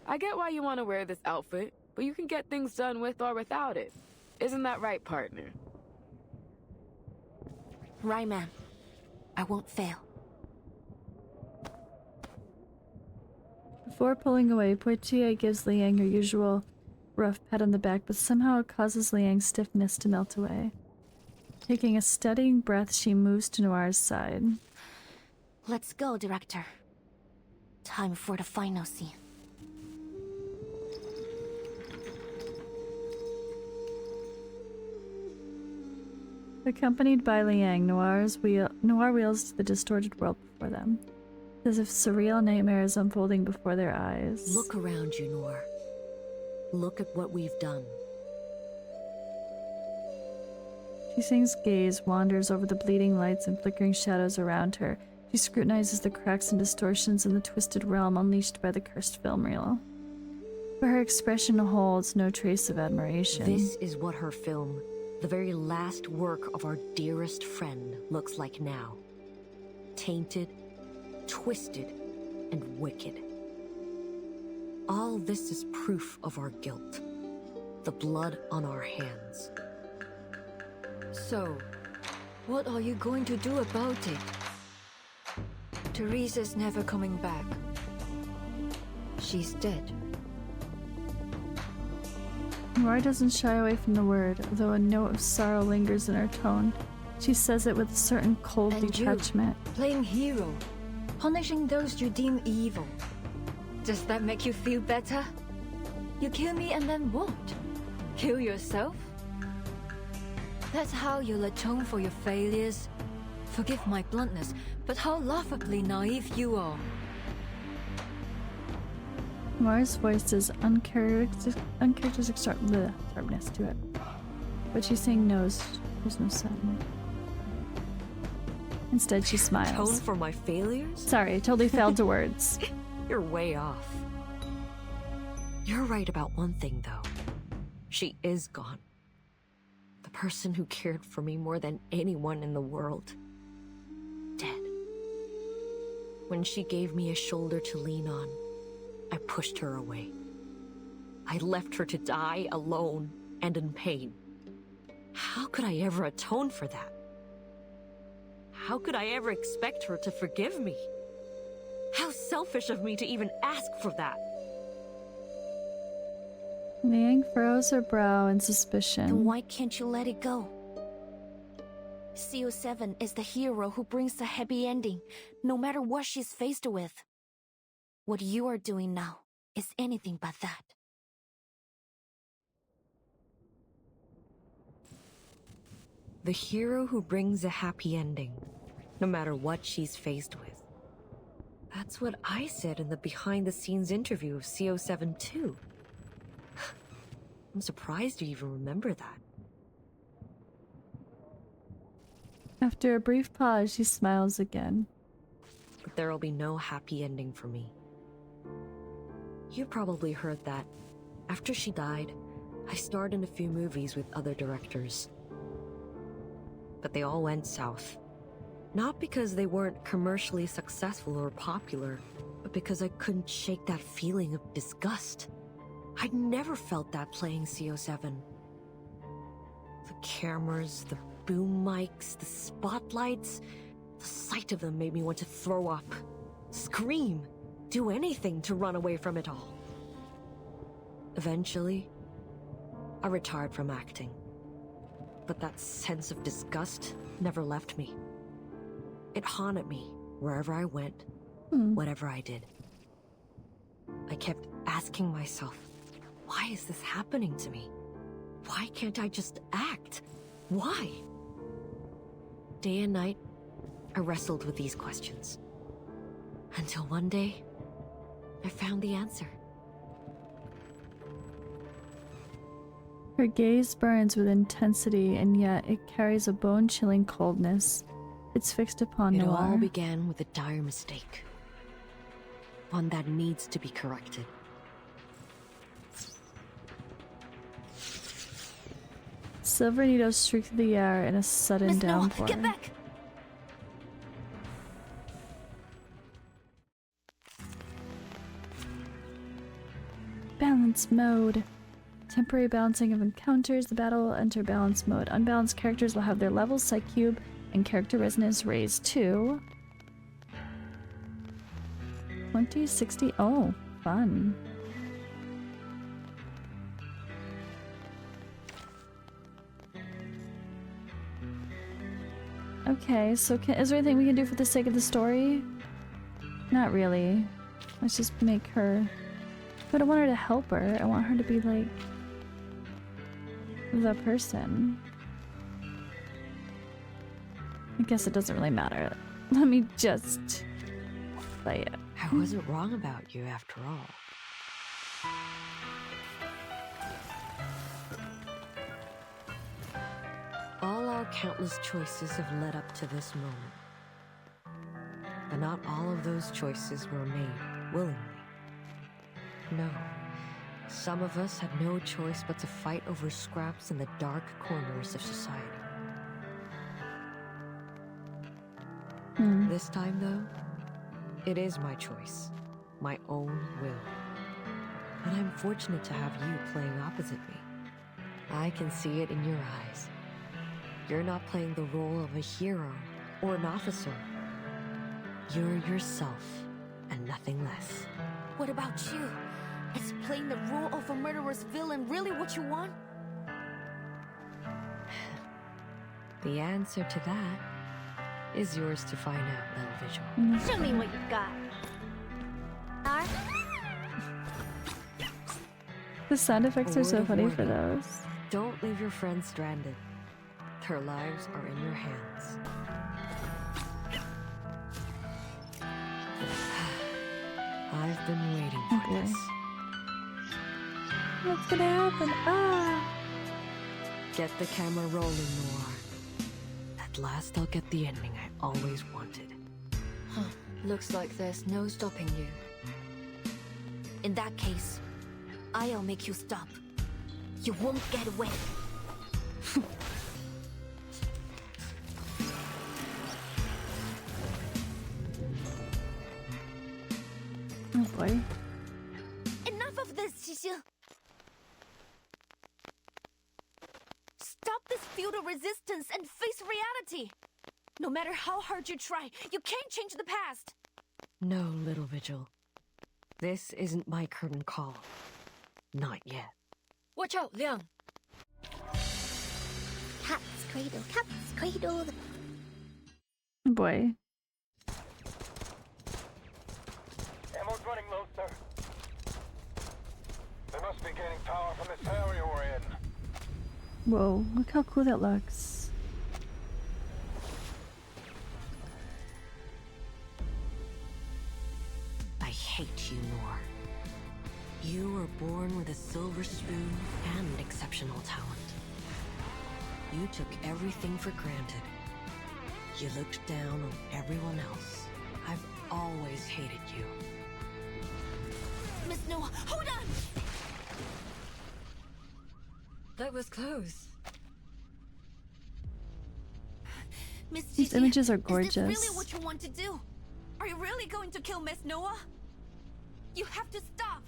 I get why you want to wear this outfit, but you can get things done with or without it. Isn't that right, partner? Right, man. I won't fail. Before pulling away, Portier gives Liang her usual rough pat on the back, but somehow it causes Liang's stiffness to melt away. Taking a steadying breath, she moves to Noir's side. Let's go, Director. Time for the final scene. Accompanied by Liang, Noir wheels to the distorted world before them, as if surreal nightmare is unfolding before their eyes. Look around you, Noir. Look at what we've done. Xing's gaze wanders over the bleeding lights and flickering shadows around her. She scrutinizes the cracks and distortions in the twisted realm unleashed by the cursed film reel. But her expression holds no trace of admiration. This is what her film, the very last work of our dearest friend, looks like now. Tainted, twisted, and wicked. All this is proof of our guilt. The blood on our hands. So, what are you going to do about it? Teresa's never coming back. She's dead. Noir doesn't shy away from the word, though a note of sorrow lingers in her tone. She says it with a certain cold And detachment. you, playing hero, punishing those you deem evil. Does that make you feel better? You kill me and then what? Kill yourself? That's how you'll atone for your failures. Forgive my bluntness, but how laughably naive you are. Noir's voice is uncharacteristic sharpness to it. What she's saying knows there's no sound. Instead, she smiles. Atone for my failures? Sorry, I totally failed to words. You're way off. You're right about one thing, though. She is gone. The person who cared for me more than anyone in the world. Dead. When she gave me a shoulder to lean on, I pushed her away. I left her to die alone and in pain. How could I ever atone for that? How could I ever expect her to forgive me? How selfish of me to even ask for that. Liang furrows her brow in suspicion. Then why can't you let it go? CO7 is the hero who brings the happy ending, no matter what she's faced with. What you are doing now is anything but that. The hero who brings a happy ending, no matter what she's faced with. That's what I said in the behind-the-scenes interview of CO7 too. I'm surprised you even remember that. After a brief pause, she smiles again. But there'll be no happy ending for me. You probably heard that. After she died, I starred in a few movies with other directors. But they all went south. Not because they weren't commercially successful or popular, but because I couldn't shake that feeling of disgust. I'd never felt that playing CO7. The cameras, the boom mics, the spotlights, the sight of them made me want to throw up, scream, do anything to run away from it all. Eventually, I retired from acting. But that sense of disgust never left me. It haunted me wherever I went, whatever I did. I kept asking myself, why is this happening to me? Why can't I just act? Why? Day and night, I wrestled with these questions. Until one day, I found the answer. Her gaze burns with intensity, and yet it carries a bone-chilling coldness. It's fixed upon It Noir. all began with a dire mistake. One that needs to be corrected. Silver needles streak through the air in a sudden Miss Noah, downpour. get back! Balance mode. Temporary balancing of encounters. The battle will enter balance mode. Unbalanced characters will have their level, psych cube, and character resonance raised to 2060. Oh, fun. Okay, so is there anything we can do for the sake of the story? Not really. Let's just make her... But I want her to help her. I want her to be like... the person. I guess it doesn't really matter. Let me just... play it. I wasn't wrong about you after all. All our countless choices have led up to this moment. But not all of those choices were made willingly. No. Some of us had no choice but to fight over scraps in the dark corners of society. This time, though, it is my choice. My own will. And I'm fortunate to have you playing opposite me. I can see it in your eyes. You're not playing the role of a hero or an officer. You're yourself, and nothing less. What about you? Is playing the role of a murderous villain really what you want? The answer to that is yours to find out, Little Vigil. Show me what you got. The sound effects are so funny for those. Don't leave your friends stranded. Their lives are in your hands. I've been waiting for this. What's gonna happen? Ah! Get the camera rolling, Noir. At last I'll get the ending I always wanted. Huh. Looks like there's no stopping you. In that case, I'll make you stop. You won't get away. Oh boy. Enough of this, Xixi. Stop this futile resistance and face reality. No matter how hard you try, you can't change the past. No, Little Vigil. This isn't my curtain call. Not yet. Watch out, Liang. Cat's cradle, cat's cradle. Oh boy. Ammo's running low, sir. They must be gaining power from this area we're in. Whoa, look how cool that looks. I hate you, Noir. You were born with a silver spoon and exceptional talent. You took everything for granted. You looked down on everyone else. I've always hated you. Miss Noah, hold on! That was close. Miss These Xixi, images are Is this gorgeous. really what you want to do? Are you really going to kill Miss Noah? You have to stop.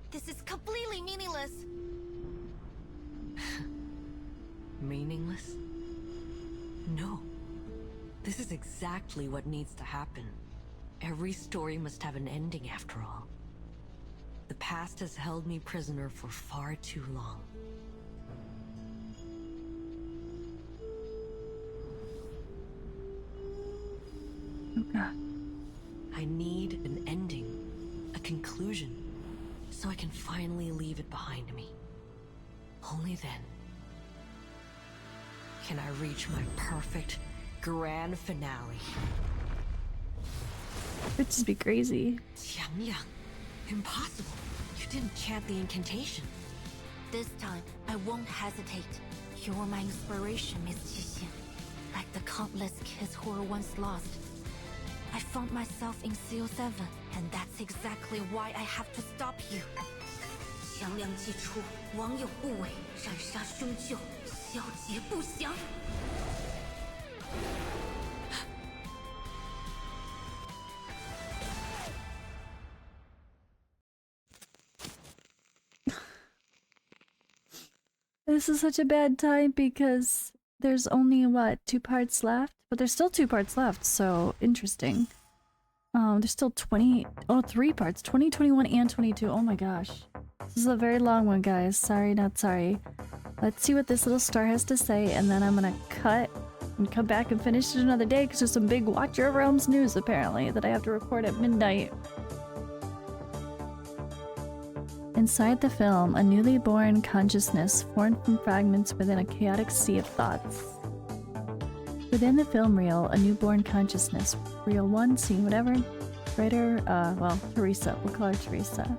This is completely meaningless. Meaningless? No. This is exactly what needs to happen. Every story must have an ending after all. The past has held me prisoner for far too long. Oh god. I need an ending, a conclusion, so I can finally leave it behind me. Only then can I reach my perfect grand finale. It'd just be crazy. Xiangyang, impossible. You didn't chant the incantation. This time, I won't hesitate. You're my inspiration, Miss Xixi. Like the countless kids who were once lost. I found myself in CO7, and that's exactly why I have to stop you. 降亮既出，网友不违，斩杀凶旧，交结不详。This is such a bad time because there's only, what, 2 parts left? But there's still 2 parts left, so interesting. There's still 3 parts, 20, 21, and 22. Oh my gosh. This is a very long one, guys. Sorry, not sorry. Let's see what this little star has to say, and then I'm gonna cut and come back and finish it another day because there's some big Watch Your Realms news, apparently, that I have to record at midnight. Inside the film, a newly born consciousness formed from fragments within a chaotic sea of thoughts. Within the film reel, a newborn consciousness, reel 1, scene whatever, writer, well, Teresa, we'll call her Teresa.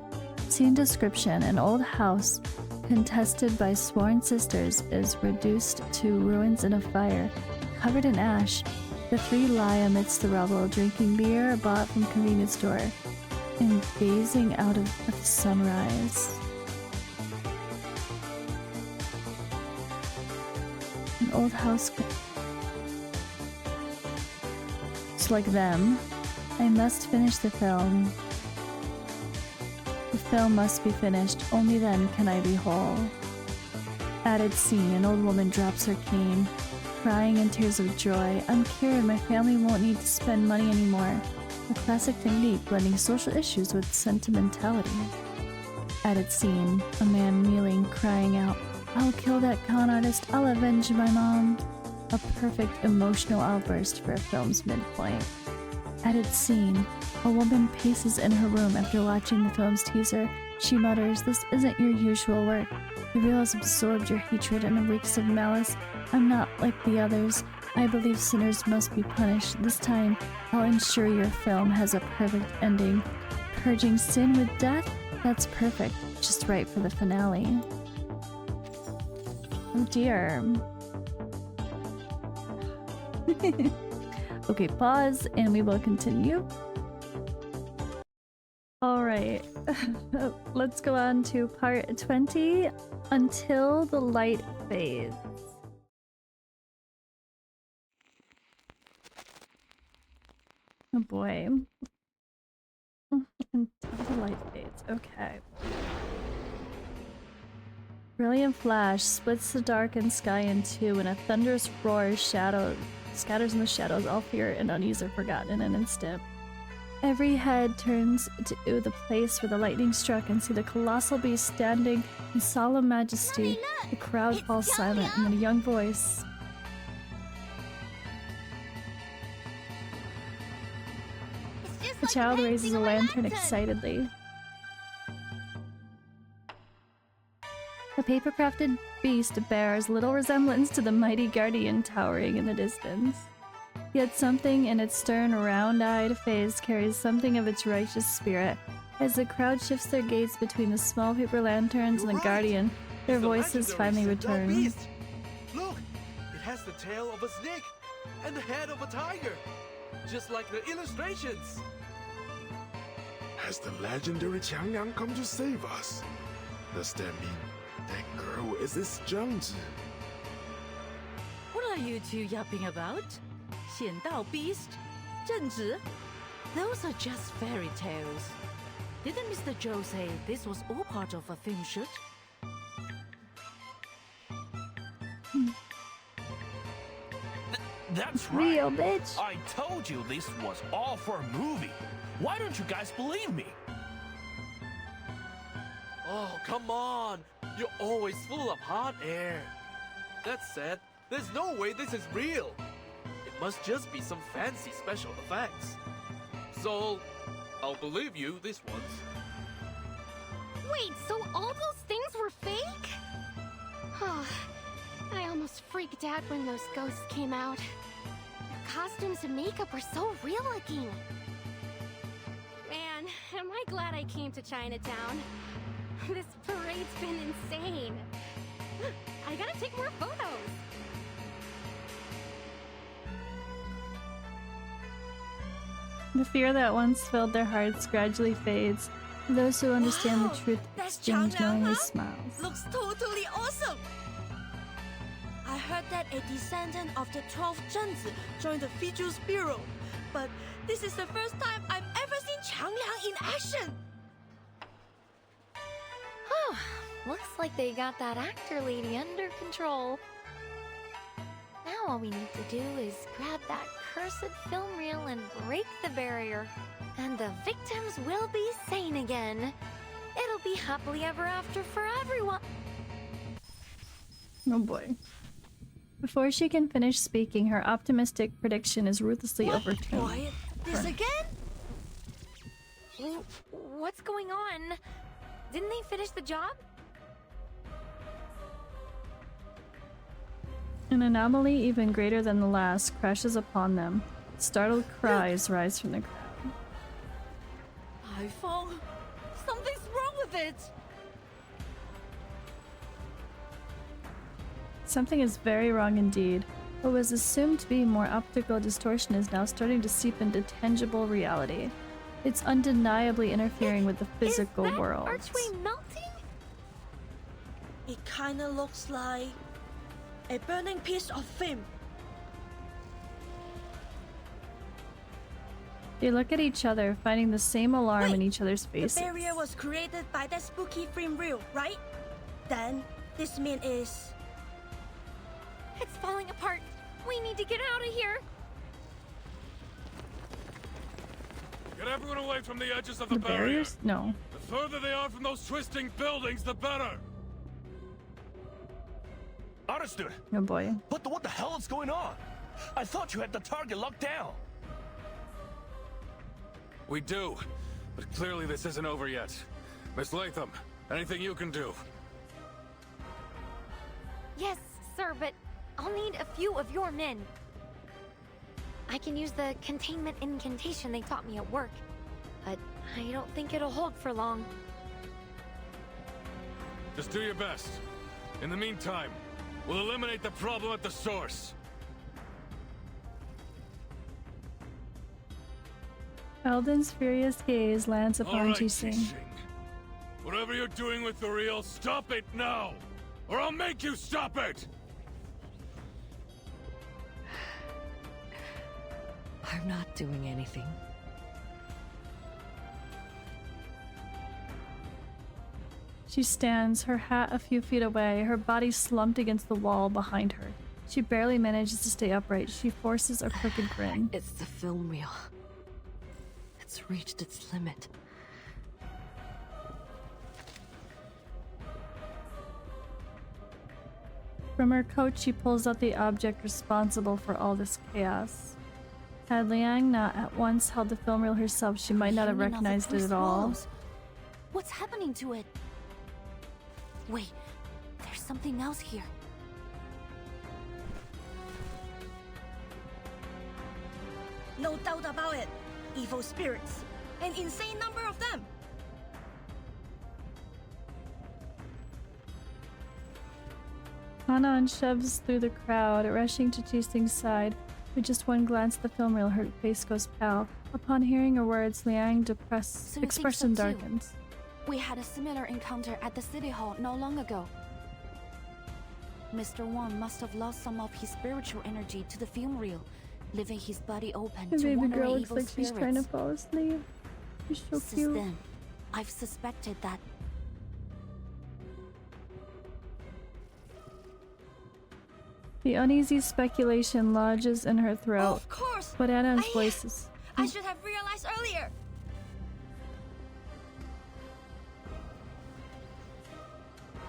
Scene description, an old house contested by sworn sisters is reduced to ruins in a fire. Covered in ash, the 3 lie amidst the rubble, drinking beer bought from convenience store and gazing out of the sunrise. An old house. It's like them. I must finish the film. The film must be finished. Only then can I be whole. Added scene. An old woman drops her cane, crying in tears of joy. I'm cured. My family won't need to spend money anymore. A classic technique, blending social issues with sentimentality. Added scene. A man kneeling, crying out, I'll kill that con artist. I'll avenge my mom. A perfect emotional outburst for a film's midpoint. Added scene. A woman paces in her room after watching the film's teaser. She mutters, this isn't your usual work. The reel has absorbed your hatred and reeks of malice. I'm not like the others. I believe sinners must be punished. This time, I'll ensure your film has a perfect ending. Purging sin with death? That's perfect. Just right for the finale. Oh dear. Okay, pause and we will continue. Alright, let's go on to part 20, Until the Light Fades. Oh boy. Until the light fades, okay. Brilliant flash splits the darkened sky in two, and a thunderous roar scatters in the shadows. All fear and unease are forgotten in an instant. Every head turns to the place where the lightning struck and see the colossal beast standing in solemn majesty. The crowd falls silent, and then a young voice. The child raises a lantern excitedly. The paper-crafted beast bears little resemblance to the mighty guardian towering in the distance. Yet something in its stern, round-eyed face carries something of its righteous spirit. As the crowd shifts their gaze between the small paper lanterns and the guardian, their voices finally return. Look! It has the tail of a snake and the head of a tiger, just like the illustrations. Has the legendary Qiangyang come to save us? Does that mean that girl is this Zhangzi? What are you two yapping about? 显道 beast? 正直? Those are just fairy tales. Didn't Mr. Zhou say this was all part of a film shoot? That's right. Real, bitch. I told you this was all for a movie. Why don't you guys believe me? Oh, come on! You're always full of hot air. That said, there's no way this is real. It must just be some fancy special effects. So, I'll believe you this once. Wait, so all those things were fake? Oh, I almost freaked out when those ghosts came out. The costumes and makeup were so real looking. Man, am I glad I came to Chinatown. This parade's been insane. I gotta take more photos. The fear that once filled their hearts gradually fades. Those who understand the truth exchange knowingly smiles. Looks totally awesome. I heard that a descendant of the 12th Zhenzi joined the Fiju's bureau, but this is the first time I've ever seen Changliang in action. Looks like they got that actor lady under control. Now all we need to do is grab that cursed film reel and break the barrier. And the victims will be sane again. It'll be happily ever after for everyone. Oh boy. Before she can finish speaking, her optimistic prediction is ruthlessly overturned. What? This again? What's going on? Didn't they finish the job? An anomaly even greater than the last crashes upon them. Startled cries rise from the crowd. iPhone? Something's wrong with it! Something is very wrong indeed. What was assumed to be more optical distortion is now starting to seep into tangible reality. It's undeniably interfering with the physical world. Archway melting? It kinda looks like a burning piece of film. They look at each other, finding the same alarm in each other's faces. The barrier was created by that spooky film reel, right? Then, this means It's falling apart. We need to get out of here. Get everyone away from the edges of the The barriers? No. The further they are from those twisting buildings, the better. Understood. Oh boy. But what the hell is going on? I thought you had the target locked down. We do, but clearly this isn't over yet. Miss Latham, anything you can do? Yes, sir, but I'll need a few of your men. I can use the containment incantation they taught me at work, but I don't think it'll hold for long. Just do your best. In the meantime, we'll eliminate the problem at the source. Eldon's furious gaze lands All upon right, Qixing. Qixing. Whatever you're doing with the reel, stop it now! Or I'll make you stop it! I'm not doing anything. She stands, her hat a few feet away, her body slumped against the wall behind her. She barely manages to stay upright. She forces a crooked grin. It's the film reel. It's reached its limit. From her coat, she pulls out the object responsible for all this chaos. Had Liang not at once held the film reel herself, she might not have recognized it at all. What's happening to it? Wait, there's something else here. No doubt about it. Evil spirits. An insane number of them. Hanan shoves through the crowd, rushing to Qixing's side. With just one glance at the film reel, her face goes pale. Upon hearing her words, Liang's depressed expression darkens. We had a similar encounter at the City Hall not long ago. Mr. Wang must have lost some of his spiritual energy to the film reel, leaving his body open The to baby wandering girl looks evil like spirits. she's trying to fall asleep. She's so Since cute. then, I've suspected that The uneasy speculation lodges in her throat. Of course! But Anna's voice is... I should have realized earlier!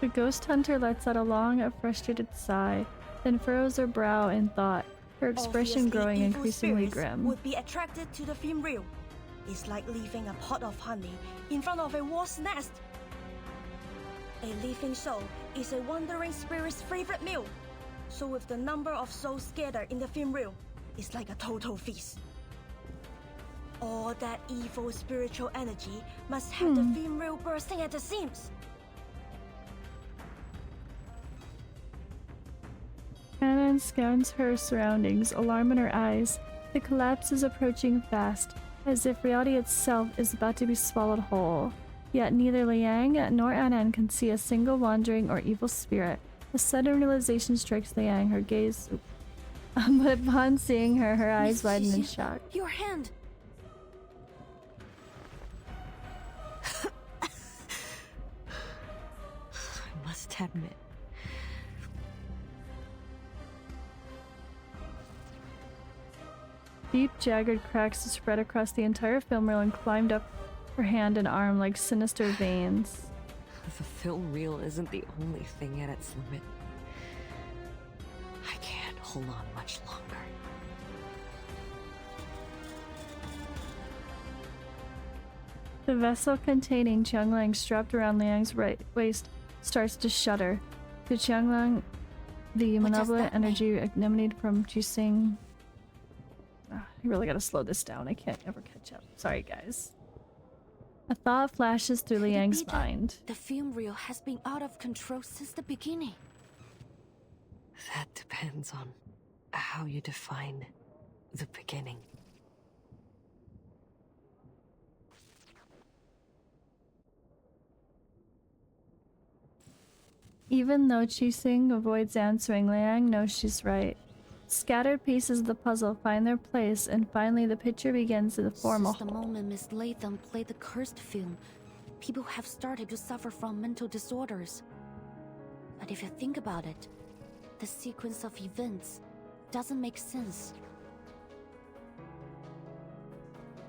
The ghost hunter lets out a long, frustrated sigh, then furrows her brow in thought, her expression Obviously, growing evil increasingly spirits grim. would be attracted to the film reel. It's like leaving a pot of honey in front of a wasp's nest. A living soul is a wandering spirit's favorite meal. So with the number of souls scattered in the film reel, it's like a total feast. All that evil spiritual energy must have the film reel bursting at the seams. Anna scans her surroundings, alarm in her eyes. The collapse is approaching fast, as if reality itself is about to be swallowed whole. Yet neither Liang nor Anan can see a single wandering or evil spirit. A sudden realization strikes Liang, her gaze. But upon seeing her, her eyes widen in shock. Your hand! I must admit. Deep, jagged cracks spread across the entire film reel and climbed up her hand and arm like sinister veins. The film reel isn't the only thing at its limit. I can't hold on much longer. The vessel containing Qianglong strapped around Liang's right waist starts to shudder. To Qianglong, the malevolent energy emanated from Jising. I really gotta slow this down. I can't ever catch up. Sorry, guys. A thought flashes through Liang's mind. The film reel has been out of control since the beginning. That depends on how you define the beginning. Even though Qixing avoids answering, Liang knows she's right. Scattered pieces of the puzzle find their place, and finally the picture begins to form a Since the moment Miss Latham played the cursed film, people have started to suffer from mental disorders. But if you think about it, the sequence of events doesn't make sense.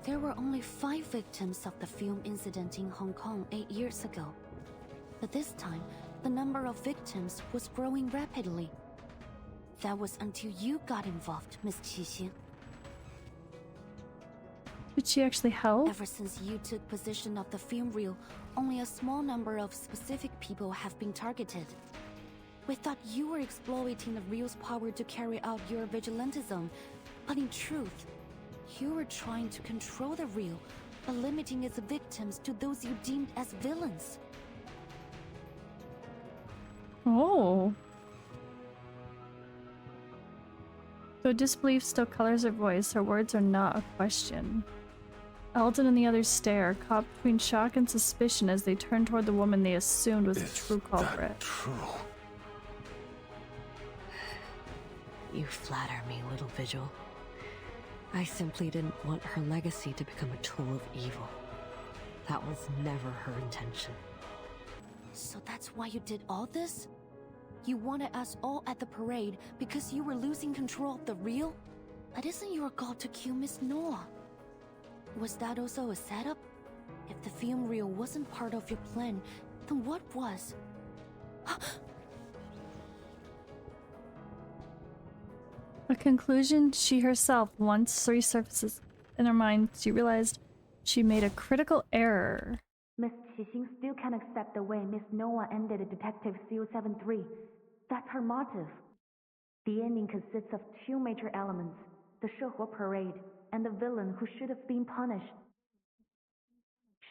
There were only 5 victims of the film incident in Hong Kong 8 years ago. But this time, the number of victims was growing rapidly. That was until you got involved, Miss Qixing. Did she actually help? Ever since you took possession of the film reel, only a small number of specific people have been targeted. We thought you were exploiting the reel's power to carry out your vigilantism, but in truth, you were trying to control the reel by limiting its victims to those you deemed as villains. Oh. Though disbelief still colors her voice, her words are not a question. Eldon and the others stare, caught between shock and suspicion as they turn toward the woman they assumed was the true culprit. True. You flatter me, little Vigil. I simply didn't want her legacy to become a tool of evil. That was never her intention. So that's why you did all this? You wanted us all at the parade because you were losing control of the reel? But isn't your goal to kill Miss Noah? Was that also a setup? If the film reel wasn't part of your plan, then what was? A conclusion she herself once resurfaces in her mind. She realized she made a critical error. Miss Qixing still can't accept the way Miss Noah ended Detective CO73. That's her motive. The ending consists of 2 major elements, the Shehe parade and the villain who should have been punished.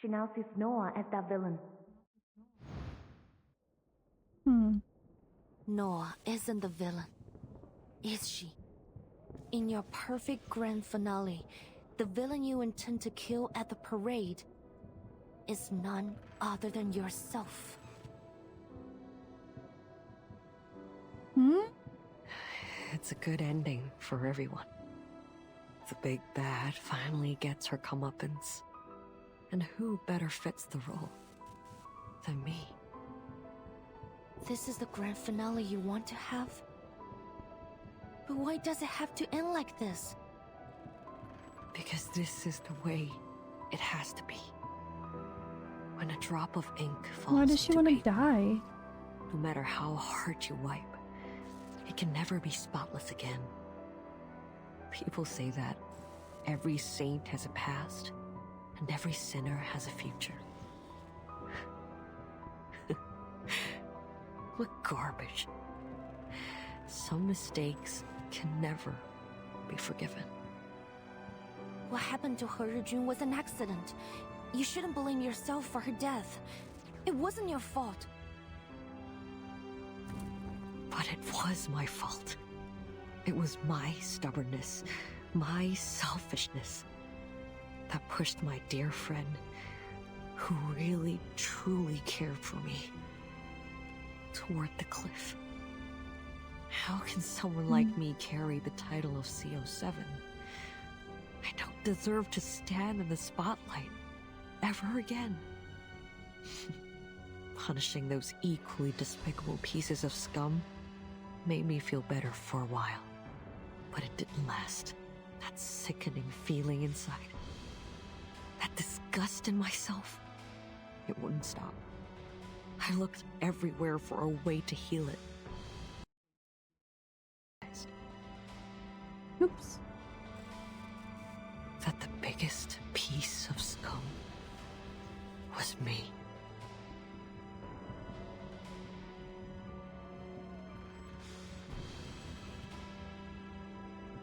She now sees Noah as that villain. Noah isn't the villain, is she? In your perfect grand finale, the villain you intend to kill at the parade is none other than yourself. It's a good ending for everyone. The big bad finally gets her comeuppance. And who better fits the role than me? This is the grand finale you want to have? But why does it have to end like this? Because this is the way it has to be. When a drop of ink falls Why does she want to die? no matter how hard you wipe, it can never be spotless again. People say that every saint has a past, and every sinner has a future. What garbage. Some mistakes can never be forgiven. What happened to He Rijun was an accident. You shouldn't blame yourself for her death. It wasn't your fault. But it was my fault. It was my stubbornness, my selfishness, that pushed my dear friend, who really, truly cared for me, toward the cliff. How can someone like me carry the title of CO7? I don't deserve to stand in the spotlight ever again. Punishing those equally despicable pieces of scum made me feel better for a while. But it didn't last. That sickening feeling inside. That disgust in myself. It wouldn't stop. I looked everywhere for a way to heal it. Oops. That the biggest piece of scum was me.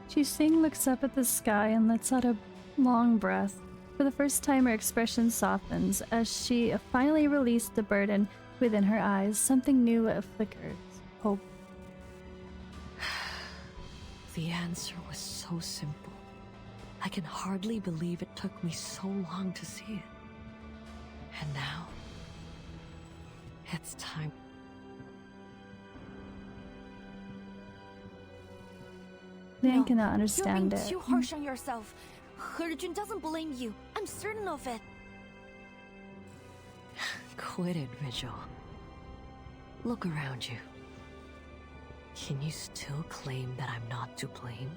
Xing looks up at the sky and lets out a long breath. For the first time, her expression softens as she finally released the burden within her eyes. Something new flickers. Hope. The answer was so simple. I can hardly believe it took me so long to see it. And now, it's time. Liang cannot understand You're being it. too harsh on yourself. Hejun doesn't blame you. I'm certain of it. Quit it, Vigil. Look around you. Can you still claim that I'm not to blame?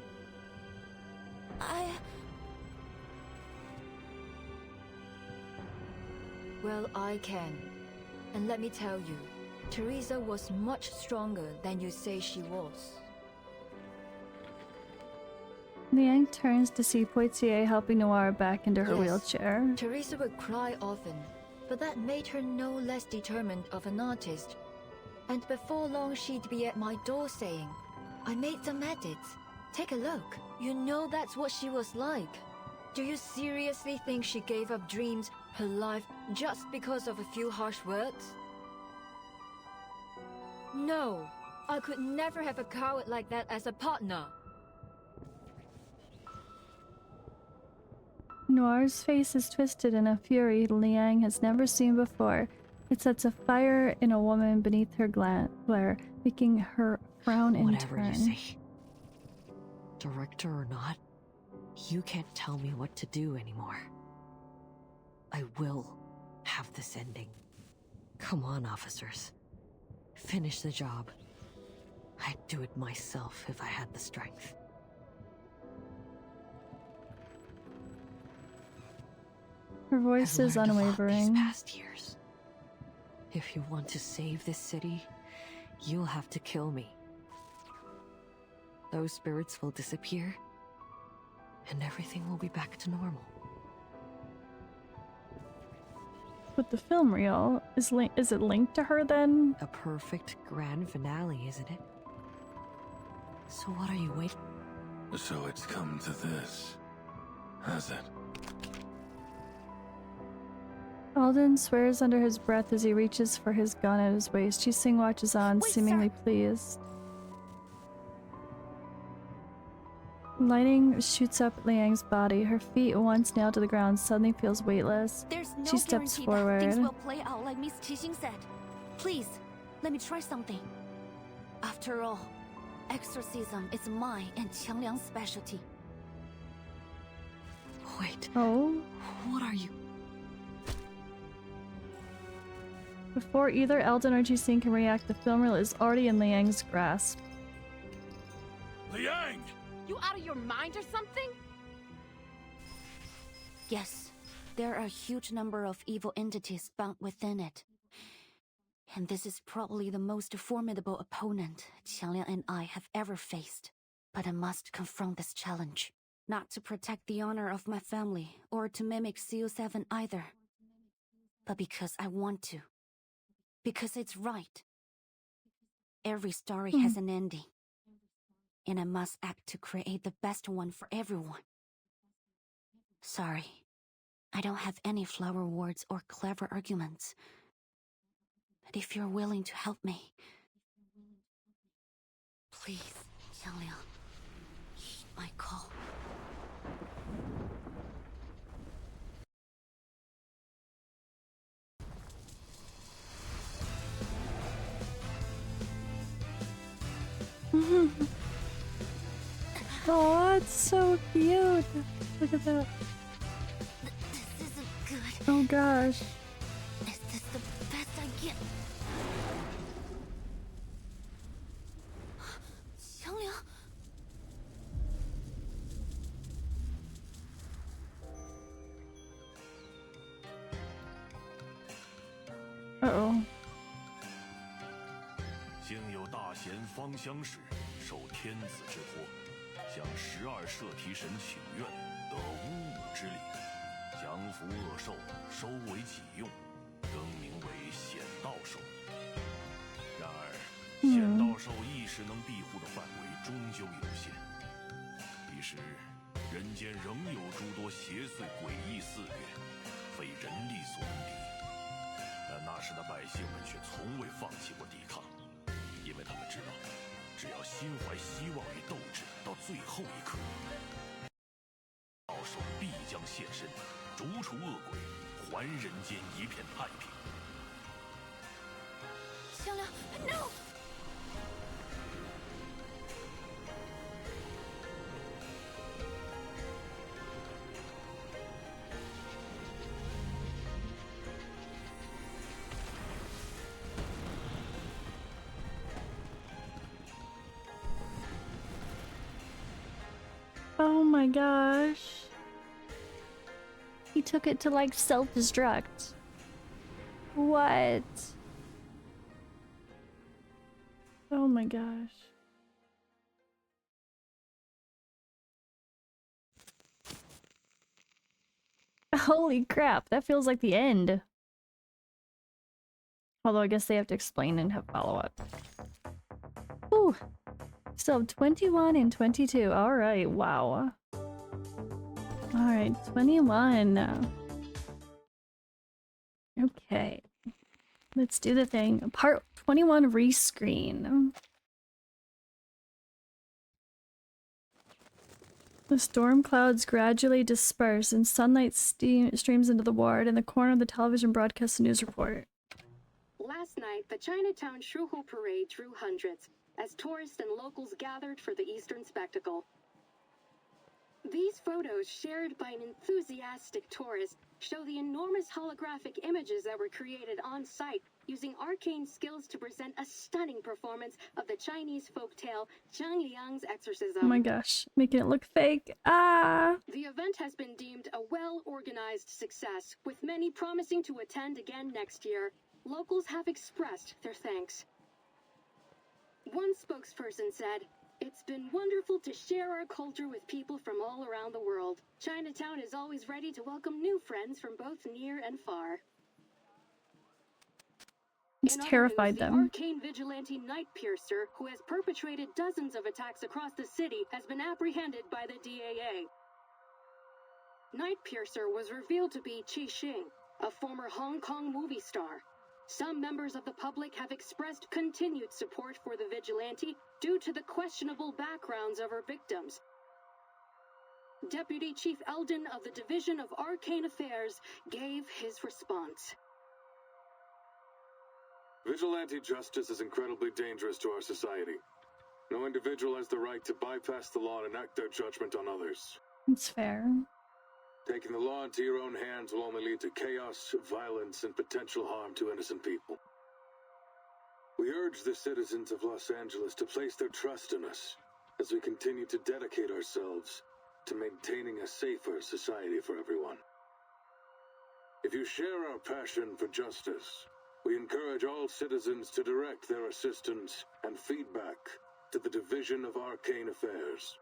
Well, I can. And let me tell you, Teresa was much stronger than you say she was. Liang turns to see Poitier helping Noir back into her Yes, wheelchair. Teresa would cry often, but that made her no less determined of an artist. And before long she'd be at my door saying, "I made some edits. Take a look." You know that's what she was like. Do you seriously think she gave up dreams, her life, just because of a few harsh words? No, I could never have a coward like that as a partner. Noir's face is twisted in a fury Liang has never seen before. It sets a fire in a woman beneath her glare, making her frown in Whatever turn. you say. Director or not, you can't tell me what to do anymore. I will have this ending. Come on, officers. Finish the job. I'd do it myself if I had the strength. Her voice is I've learned a lot unwavering. these past years. If you want to save this city, you'll have to kill me. Those spirits will disappear, and everything will be back to normal. But the film reel, is it linked to her then? A perfect grand finale, isn't it? So what are you waiting? So it's come to this, has it? Alden swears under his breath as he reaches for his gun at his waist. Xing watches on, Wait, seemingly pleased. Lightning shoots up Liang's body. Her feet, once nailed to the ground, suddenly feels weightless. There's no She steps guarantee that things forward. will play out like Miss Qixing said. Please, let me try something. After all, exorcism is mine and Qiangliang's specialty. Wait. Oh? What are you? Before either Eldon or Xing can react, the film reel is already in Liang's grasp. Liang! You out of your mind or something? Yes, there are a huge number of evil entities bound within it. And this is probably the most formidable opponent Qiangliang and I have ever faced. But I must confront this challenge. Not to protect the honor of my family, or to mimic CO7 either. But because I want to. Because it's right. Every story has an ending. And I must act to create the best one for everyone. Sorry, I don't have any flower words or clever arguments. But if you're willing to help me, please, Xiangliang, heed my call. Oh, it's so cute. Look at that. This isn't good. Oh gosh. Is this the best I get? 香菱。 Uh-oh. 幸有大贤方相识，受天子之托，向12摄提神请愿，得巫武之礼，降服恶兽，收为己用，更名为显道兽。然而，显道兽一时能庇护的范围终究有限，彼时人间仍有诸多邪祟诡异肆虐，非人力所能敌。 但那时的百姓们却从未放弃过抵抗，因为他们知道，只要心怀希望与斗志，到最后一刻，道兽必将现身，逐除恶鬼，还人间一片太平。香菱 ，no！ Oh my gosh. He took it to like self-destruct. What? Oh my gosh. Holy crap, that feels like the end. Although I guess they have to explain and have follow-up. Ooh. So 21 and 22. Alright, wow. Alright, 21. Okay. Let's do the thing. Part 21 Rescreen. The storm clouds gradually disperse and sunlight streams into the ward. In the corner of the television broadcasts a news report. Last night, the Chinatown Shuhu Parade drew hundreds, as tourists and locals gathered for the Eastern spectacle. These photos, shared by an enthusiastic tourist, show the enormous holographic images that were created on site using arcane skills to present a stunning performance of the Chinese folktale Zhang Liang's exorcism. Oh my gosh, making it look fake. Ah! The event has been deemed a well-organized success, with many promising to attend again next year. Locals have expressed their thanks. One spokesperson said, "It's been wonderful to share our culture with people from all around the world. Chinatown is always ready to welcome new friends from both near and far." It's terrified the them. arcane vigilante Night Piercer, who has perpetrated dozens of attacks across the city, has been apprehended by the DAA. Night Piercer was revealed to be Qi Xing, a former Hong Kong movie star. Some members of the public have expressed continued support for the vigilante due to the questionable backgrounds of her victims. Deputy Chief Eldon of the Division of Arcane Affairs gave his response. Vigilante justice is incredibly dangerous to our society. No individual has the right to bypass the law and enact their judgment on others. It's fair. Taking the law into your own hands will only lead to chaos, violence, and potential harm to innocent people. We urge the citizens of Los Angeles to place their trust in us as we continue to dedicate ourselves to maintaining a safer society for everyone. If you share our passion for justice, we encourage all citizens to direct their assistance and feedback to the Division of Arcane Affairs.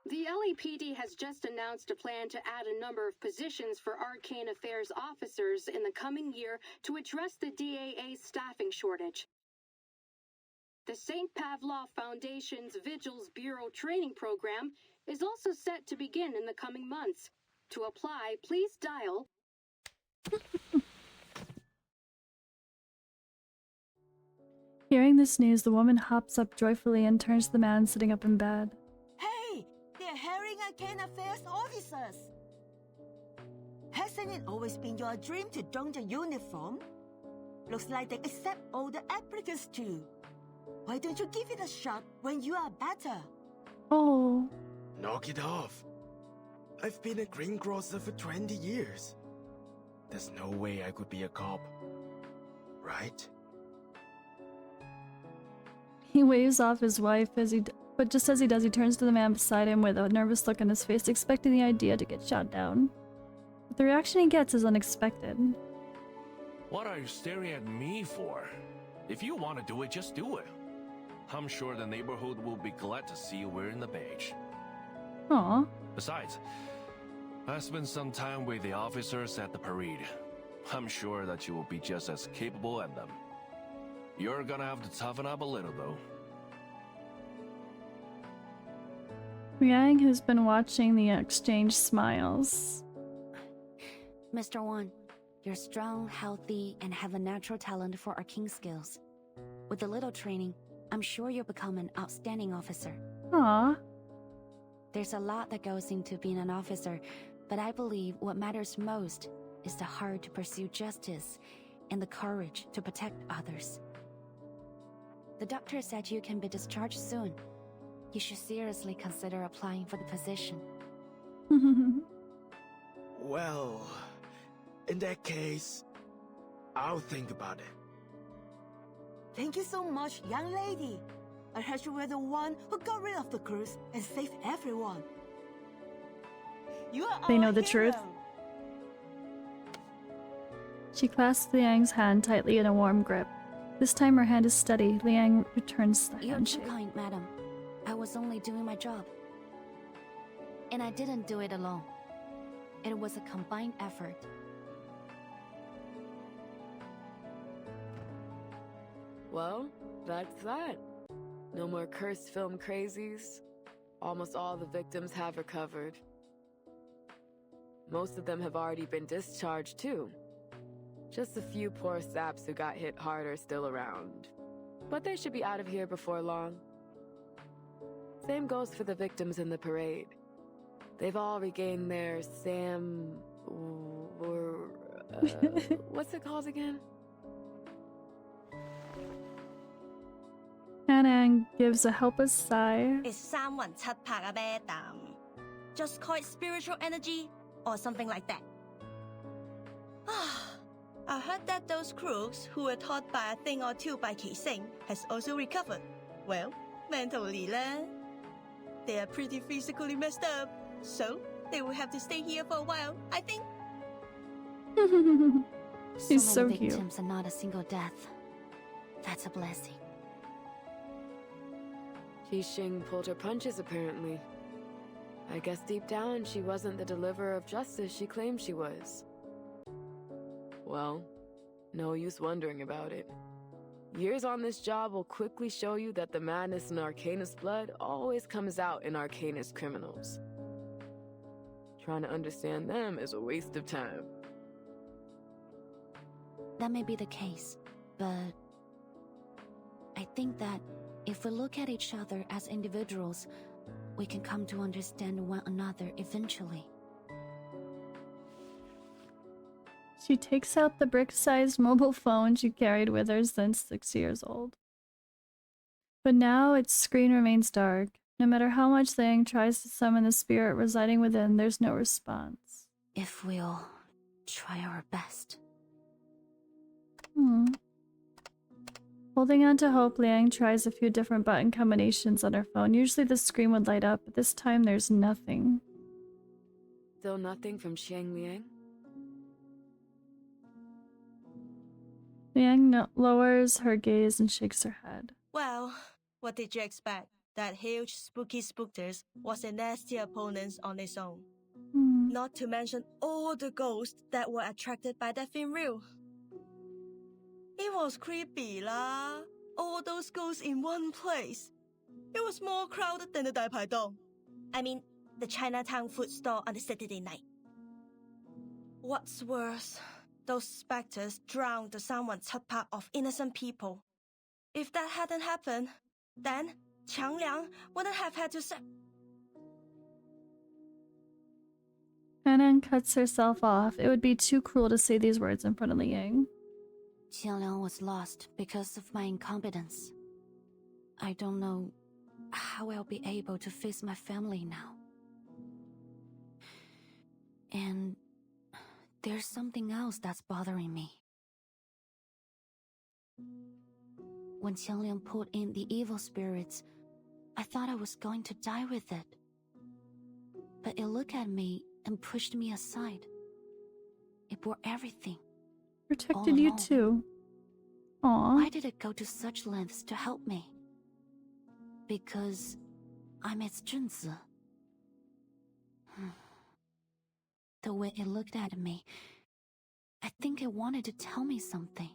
The LAPD has just announced a plan to add a number of positions for Arcane Affairs officers in the coming year to address the DAA's staffing shortage. The St. Pavlov Foundation's Vigils Bureau training program is also set to begin in the coming months. To apply, please dial... Hearing this news, the woman hops up joyfully and turns to the man sitting up in bed. Hey, they're hiring Arcane Affairs officers. Hasn't it always been your dream to don the uniform? Looks like they accept all the applicants too. Why don't you give it a shot when you are better? Oh. Knock it off. I've been a greengrocer for 20 years. There's no way I could be a cop. Right? He waves off his wife but just as he does, he turns to the man beside him with a nervous look on his face, expecting the idea to get shot down. But the reaction he gets is unexpected. What are you staring at me for? If you want to do it, just do it. I'm sure the neighborhood will be glad to see you wearing the badge. Aww. Besides, I spent some time with the officers at the parade. I'm sure that you will be just as capable as them. You're gonna have to toughen up a little, though. Liang, who's been watching the exchange, smiles. Mr. Wan, you're strong, healthy, and have a natural talent for arcane skills. With a little training, I'm sure you'll become an outstanding officer. Aww. There's a lot that goes into being an officer, but I believe what matters most is the heart to pursue justice and the courage to protect others. The doctor said you can be discharged soon. You should seriously consider applying for the position. Well, in that case, I'll think about it. Thank you so much, young lady. I heard you were the one who got rid of the crews and saved everyone. You are They know our the hero. truth. She clasps Liang's hand tightly in a warm grip. This time her hand is steady. Liang returns the You're handshake. too kind, madam. I was only doing my job. And I didn't do it alone. It was a combined effort. Well, that's that. No more cursed film crazies. Almost all the victims have recovered. Most of them have already been discharged too. Just a few poor saps who got hit hard are still around. But they should be out of here before long. Same goes for the victims in the parade. They've all regained their what's it called again? Hanang gives a helpless sigh. It's 三魂七魄啊 madam. Just call it spiritual energy or something like that. I heard that those crooks who were taught by a thing or two by Qixing has also recovered. Well, mentally lah. They are pretty physically messed up, so they will have to stay here for a while, I think. He's so so many cute. victims and not a single death. That's a blessing. Qixing pulled her punches, apparently. I guess deep down she wasn't the deliverer of justice she claimed she was. Well, no use wondering about it. Years on this job will quickly show you that the madness in Arcanist blood always comes out in Arcanist criminals. Trying to understand them is a waste of time. That may be the case, but I think that if we look at each other as individuals, we can come to understand one another eventually. She takes out the brick-sized mobile phone she carried with her since 6 years old. But now its screen remains dark. No matter how much Liang tries to summon the spirit residing within, there's no response. If we'll try our best. Holding on to hope, Liang tries a few different button combinations on her phone. Usually the screen would light up, but this time there's nothing. Still nothing from Xiang Liang? Liang lowers her gaze and shakes her head. Well, what did you expect? That huge spooky spookers was a nasty opponent on its own. Not to mention all the ghosts that were attracted by that film reel. It was creepy lah. All those ghosts in one place. It was more crowded than the 大排檔. I mean, the Chinatown food store on the Saturday night. What's worse, those specters drowned the 三魂七魄 of innocent people. If that hadn't happened, then Qiang Liang wouldn't have had to Hanang cuts herself off. It would be too cruel to say these words in front of Liang. Qiang Liang was lost because of my incompetence. I don't know how I'll be able to face my family now. And there's something else that's bothering me. When Qiangliang pulled in the evil spirits, I thought I was going to die with it. But it looked at me and pushed me aside. It bore everything. Protected you too. Aww. Why did it go to such lengths to help me? Because I'm its Junzi. The way it looked at me, I think it wanted to tell me something.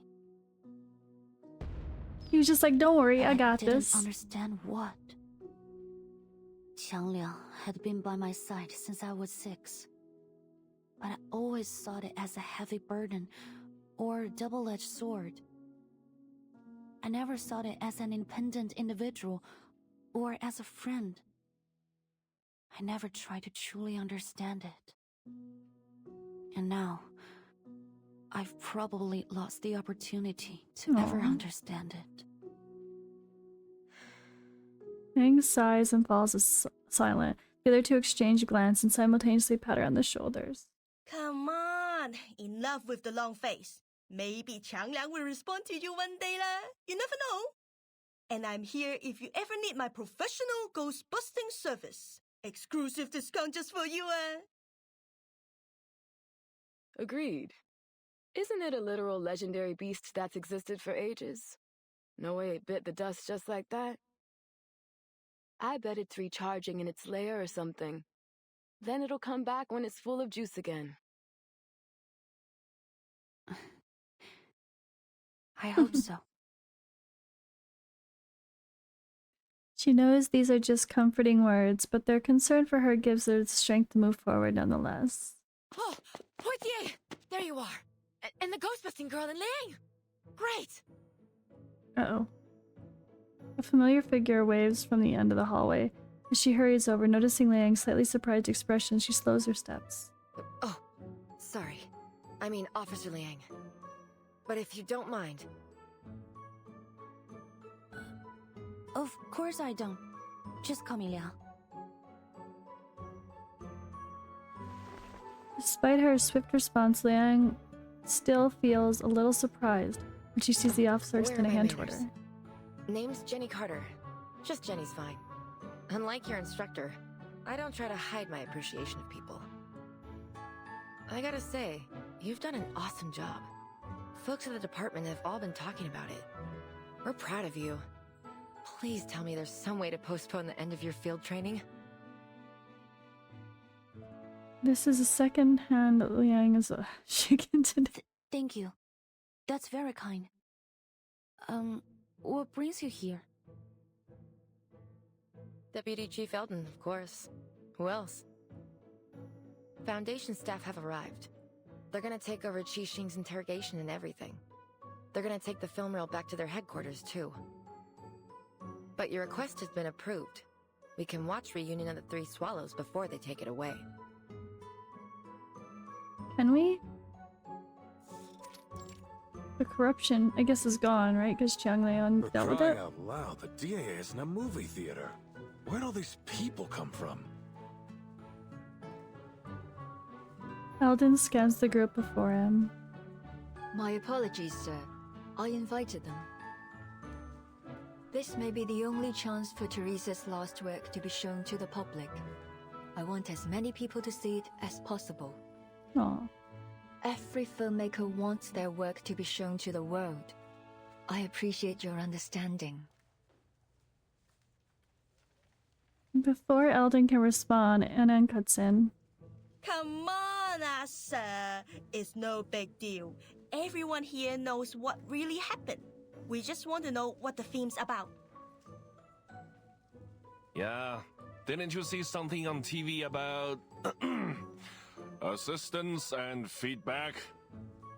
He was just like, don't worry, I got didn't this. Understand what? Qiangliang had been by my side since I was 6. But I always saw it as a heavy burden or a double-edged sword. I never saw it as an independent individual or as a friend. I never tried to truly understand it. And now, I've probably lost the opportunity to ever understand it. Yang sighs and falls silent. The other two exchange a glance and simultaneously pat her on the shoulders. Come on, enough with the long face. Maybe Qiangliang will respond to you one day lah. You never know. And I'm here if you ever need my professional ghost-busting service. Exclusive discount just for you, Agreed. Isn't it a literal legendary beast that's existed for ages? No way it bit the dust just like that. I bet it's recharging in its lair or something. Then it'll come back when it's full of juice again. I hope so. She knows these are just comforting words, but their concern for her gives her the strength to move forward nonetheless. Oh, Portier! There you are! And the ghost-busting girl in Liang! Great! Uh-oh. A familiar figure waves from the end of the hallway. As she hurries over, noticing Liang's slightly surprised expression, she slows her steps. Oh, sorry. I mean Officer Liang. But if you don't mind... Of course I don't. Just call me Liang. Despite her swift response, Liang still feels a little surprised when she sees the officer extend a hand toward her. Name's Jenny Carter. Just Jenny's fine. Unlike your instructor, I don't try to hide my appreciation of people. I gotta say, you've done an awesome job. Folks at the department have all been talking about it. We're proud of you. Please tell me there's some way to postpone the end of your field training. This is a second hand that Liang is shaken today. Thank you. That's very kind. What brings you here? Deputy Chief Eldon, of course. Who else? Foundation staff have arrived. They're gonna take over Qi Xing's interrogation and everything. They're gonna take the film reel back to their headquarters, too. But your request has been approved. We can watch Reunion of the Three Swallows before they take it away. Can we? The corruption, I guess, is gone, right? Because Qiangliang dealt with it. Crying out loud, the DA isn't a movie theater. Where'd all these people come from? Eldon scans the group before him. My apologies, sir. I invited them. This may be the only chance for Teresa's last work to be shown to the public. I want as many people to see it as possible. Aww. Every filmmaker wants their work to be shown to the world. I appreciate your understanding. Before Eldon can respond, Annan cuts in. Come on, sir. It's no big deal. Everyone here knows what really happened. We just want to know what the film's about. Yeah, didn't you see something on TV about assistance and feedback?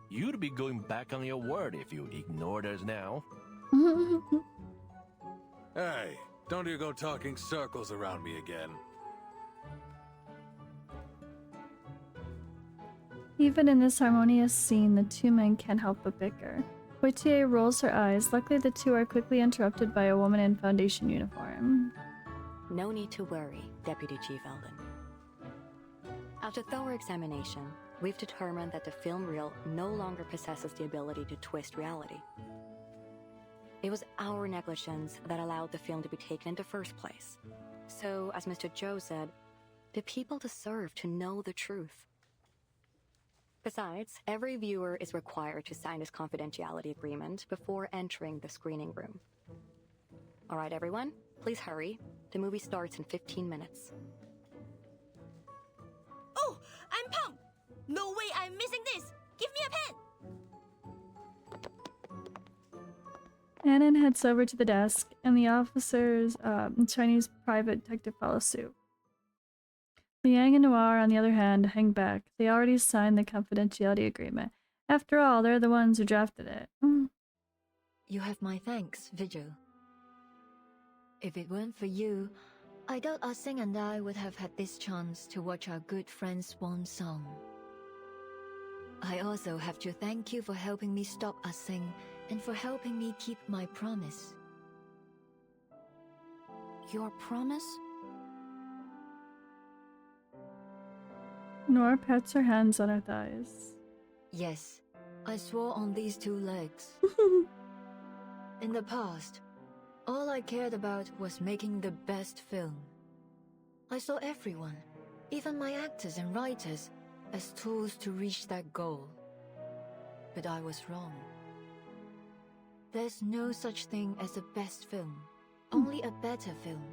You'd be going back on your word if you ignored us now. Hey, don't you go talking circles around me again. Even in this harmonious scene, the two men can't help but bicker. Poitier rolls her eyes. Luckily, the two are quickly interrupted by a woman in Foundation uniform. No need to worry, Deputy Chief Eldon. After thorough examination, we've determined that the film reel no longer possesses the ability to twist reality. It was our negligence that allowed the film to be taken in the first place. So, as Mr. Joe said, the people deserve to know the truth. Besides, every viewer is required to sign this confidentiality agreement before entering the screening room. Alright everyone, please hurry. The movie starts in 15 minutes. Oh, I'm pumped! No way I'm missing this! Give me a pen! Annan heads over to the desk, and the officer's Chinese private detective follows suit. Liang and Noir, on the other hand, hang back. They already signed the confidentiality agreement. After all, they're the ones who drafted it. You have my thanks, Vigil. If it weren't for you, I doubt Ah Sing and I would have had this chance to watch our good friend's swan song. I also have to thank you for helping me stop Ah Sing and for helping me keep my promise. Your promise? Nora pats her hands on her thighs. Yes, I swore on these two legs. In the past, all I cared about was making the best film. I saw everyone, even my actors and writers, as tools to reach that goal. But I was wrong. There's no such thing as a best film, only a better film.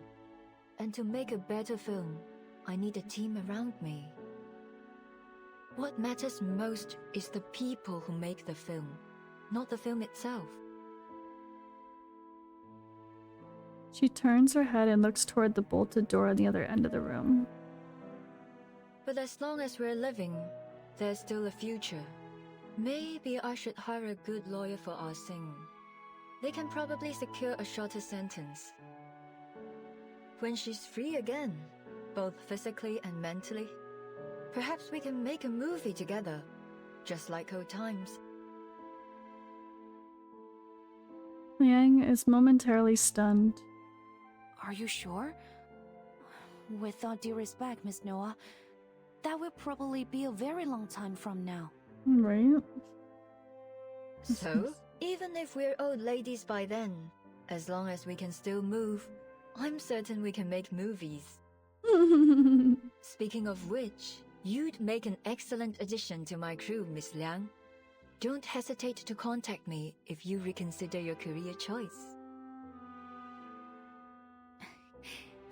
And to make a better film, I need a team around me. What matters most is the people who make the film, not the film itself. She turns her head and looks toward the bolted door on the other end of the room. But as long as we're living, there's still a future. Maybe I should hire a good lawyer for Ah Sing. They can probably secure a shorter sentence. When she's free again, both physically and mentally, perhaps we can make a movie together, just like old times. Liang is momentarily stunned. Are you sure? With all due respect, Miss Noah, that will probably be a very long time from now. Right? So, even if we're old ladies by then, as long as we can still move, I'm certain we can make movies. Speaking of which, you'd make an excellent addition to my crew, Miss Liang. Don't hesitate to contact me if you reconsider your career choice.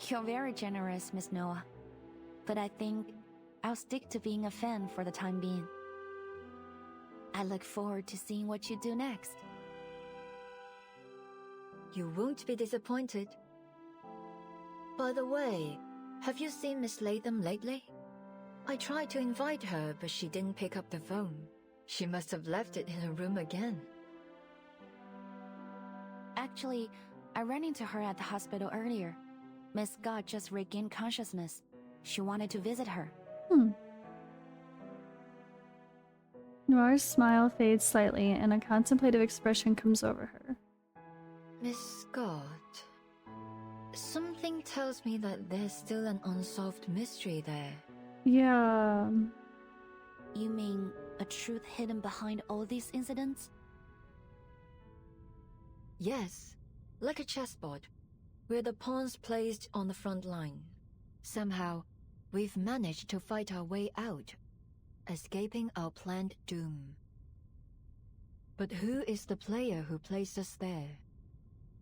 You're very generous, Miss Noah. But I think I'll stick to being a fan for the time being. I look forward to seeing what you do next. You won't be disappointed. By the way, have you seen Miss Latham lately? I tried to invite her, but she didn't pick up the phone. She must have left it in her room again. Actually, I ran into her at the hospital earlier. Miss Scott just regained consciousness. She wanted to visit her. Noir's smile fades slightly and a contemplative expression comes over her. Miss Scott... Something tells me that there's still an unsolved mystery there. Yeah. You mean a truth hidden behind all these incidents? Yes, like a chessboard, where the pawns placed on the front line. Somehow, we've managed to fight our way out, escaping our planned doom. But who is the player who placed us there?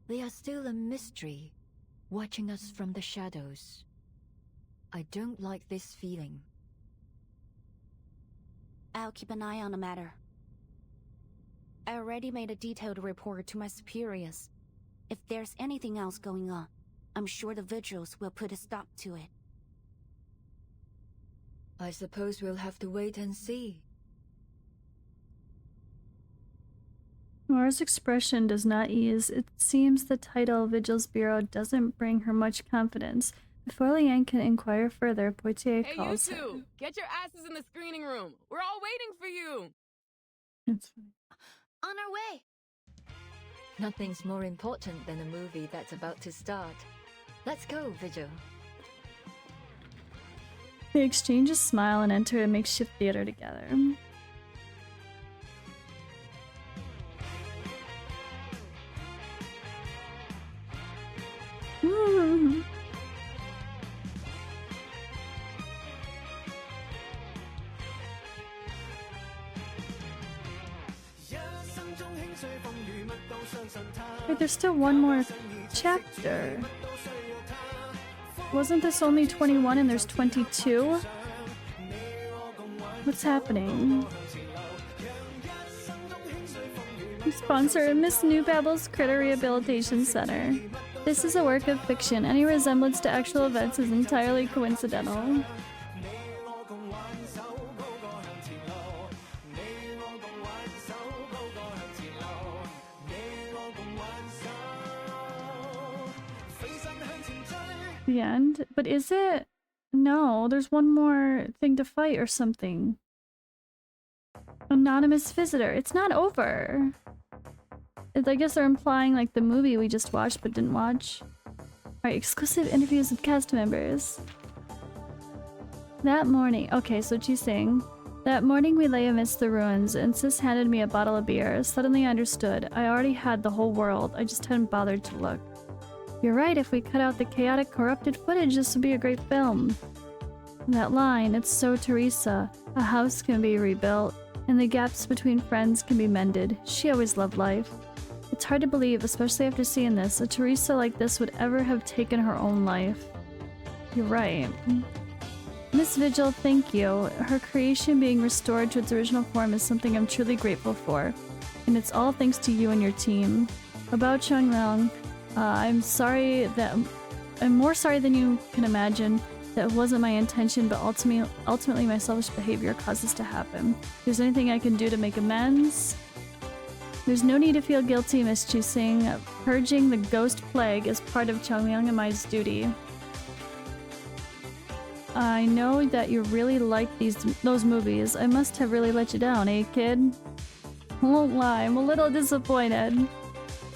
They are still a mystery, watching us from the shadows. I don't like this feeling. I'll keep an eye on the matter. I already made a detailed report to my superiors. If there's anything else going on, I'm sure the vigils will put a stop to it. I suppose we'll have to wait and see. Nora's expression does not ease. It seems the title Vigil's Bureau doesn't bring her much confidence. Before Liang can inquire further, Poitier calls her. Hey, you two! Get your asses in the screening room! We're all waiting for you! It's funny. On our way! Nothing's more important than a movie that's about to start. Let's go, Vigil. They exchange a smile and enter a makeshift theater together. Wait, there's still one more chapter. Wasn't this only 21 and there's 22? What's happening? Sponsor Miss Newbabble's Critter Rehabilitation Center. This is a work of fiction. Any resemblance to actual events is entirely coincidental. The end? But is it? No, there's one more thing to fight or something. Anonymous visitor. It's not over. I guess they're implying like the movie we just watched but didn't watch. Alright, exclusive interviews with cast members. That morning. Okay, so she's saying. That morning we lay amidst the ruins and Sis handed me a bottle of beer. Suddenly I understood. I already had the whole world. I just hadn't bothered to look. You're right, if we cut out the chaotic, corrupted footage, this would be a great film. That line, it's so Teresa. A house can be rebuilt, and the gaps between friends can be mended. She always loved life. It's hard to believe, especially after seeing this, a Teresa like this would ever have taken her own life. You're right. Miss Vigil, thank you. Her creation being restored to its original form is something I'm truly grateful for. And it's all thanks to you and your team. About Changliang, I'm more sorry than you can imagine. That wasn't my intention, but ultimately my selfish behavior caused this to happen. If there's anything I can do to make amends, there's no need to feel guilty, Miss Chusing. Purging the ghost plague is part of Changliang and my's duty. I know that you really like those movies. I must have really let you down, eh, kid? I won't lie, I'm a little disappointed.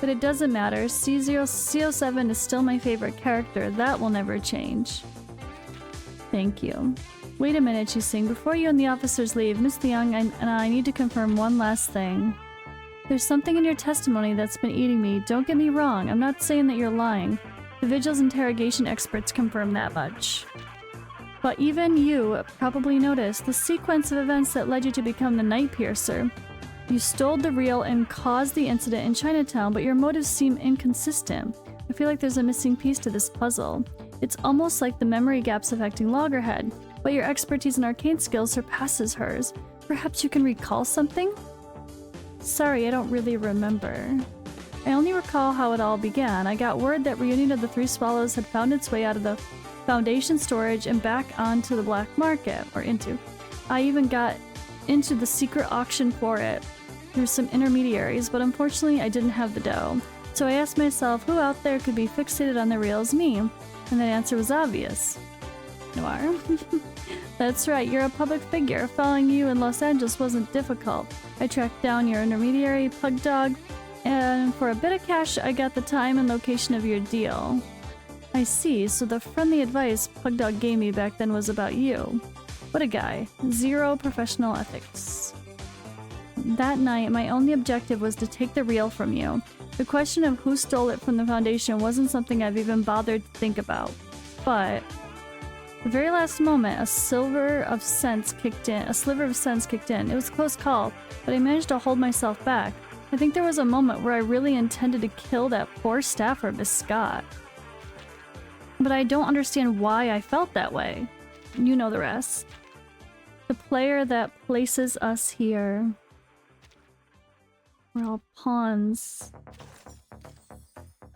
But it doesn't matter. C07 is still my favorite character. That will never change. Thank you. Wait a minute, Chusing. Before you and the officers leave, Miss Liang and I need to confirm one last thing. There's something in your testimony that's been eating me. Don't get me wrong. I'm not saying that you're lying. The Vigil's interrogation experts confirm that much. But even you probably noticed the sequence of events that led you to become the Night Piercer. You stole the reel and caused the incident in Chinatown, but your motives seem inconsistent. I feel like there's a missing piece to this puzzle. It's almost like the memory gap's affecting Loggerhead, but your expertise in arcane skills surpasses hers. Perhaps you can recall something? Sorry, I don't really remember. I only recall how it all began. I got word that Reunion of the Three Swallows had found its way out of the Foundation storage and back onto the black market, or into. I even got into the secret auction for it. There's some intermediaries, but unfortunately I didn't have the dough. So I asked myself who out there could be fixated on the reel as me, and the answer was obvious. Noir. That's right, you're a public figure. Following you in Los Angeles wasn't difficult. I tracked down your intermediary, Pug Dog, and for a bit of cash I got the time and location of your deal. I see, so the friendly advice Pug Dog gave me back then was about you. What a guy. Zero professional ethics. That night, my only objective was to take the reel from you. The question of who stole it from the Foundation wasn't something I've even bothered to think about. But the very last moment, a sliver of sense kicked in. It was a close call, but I managed to hold myself back. I think there was a moment where I really intended to kill that poor staffer, Miss Scott. But I don't understand why I felt that way. You know the rest. The player that places us here. We're all pawns.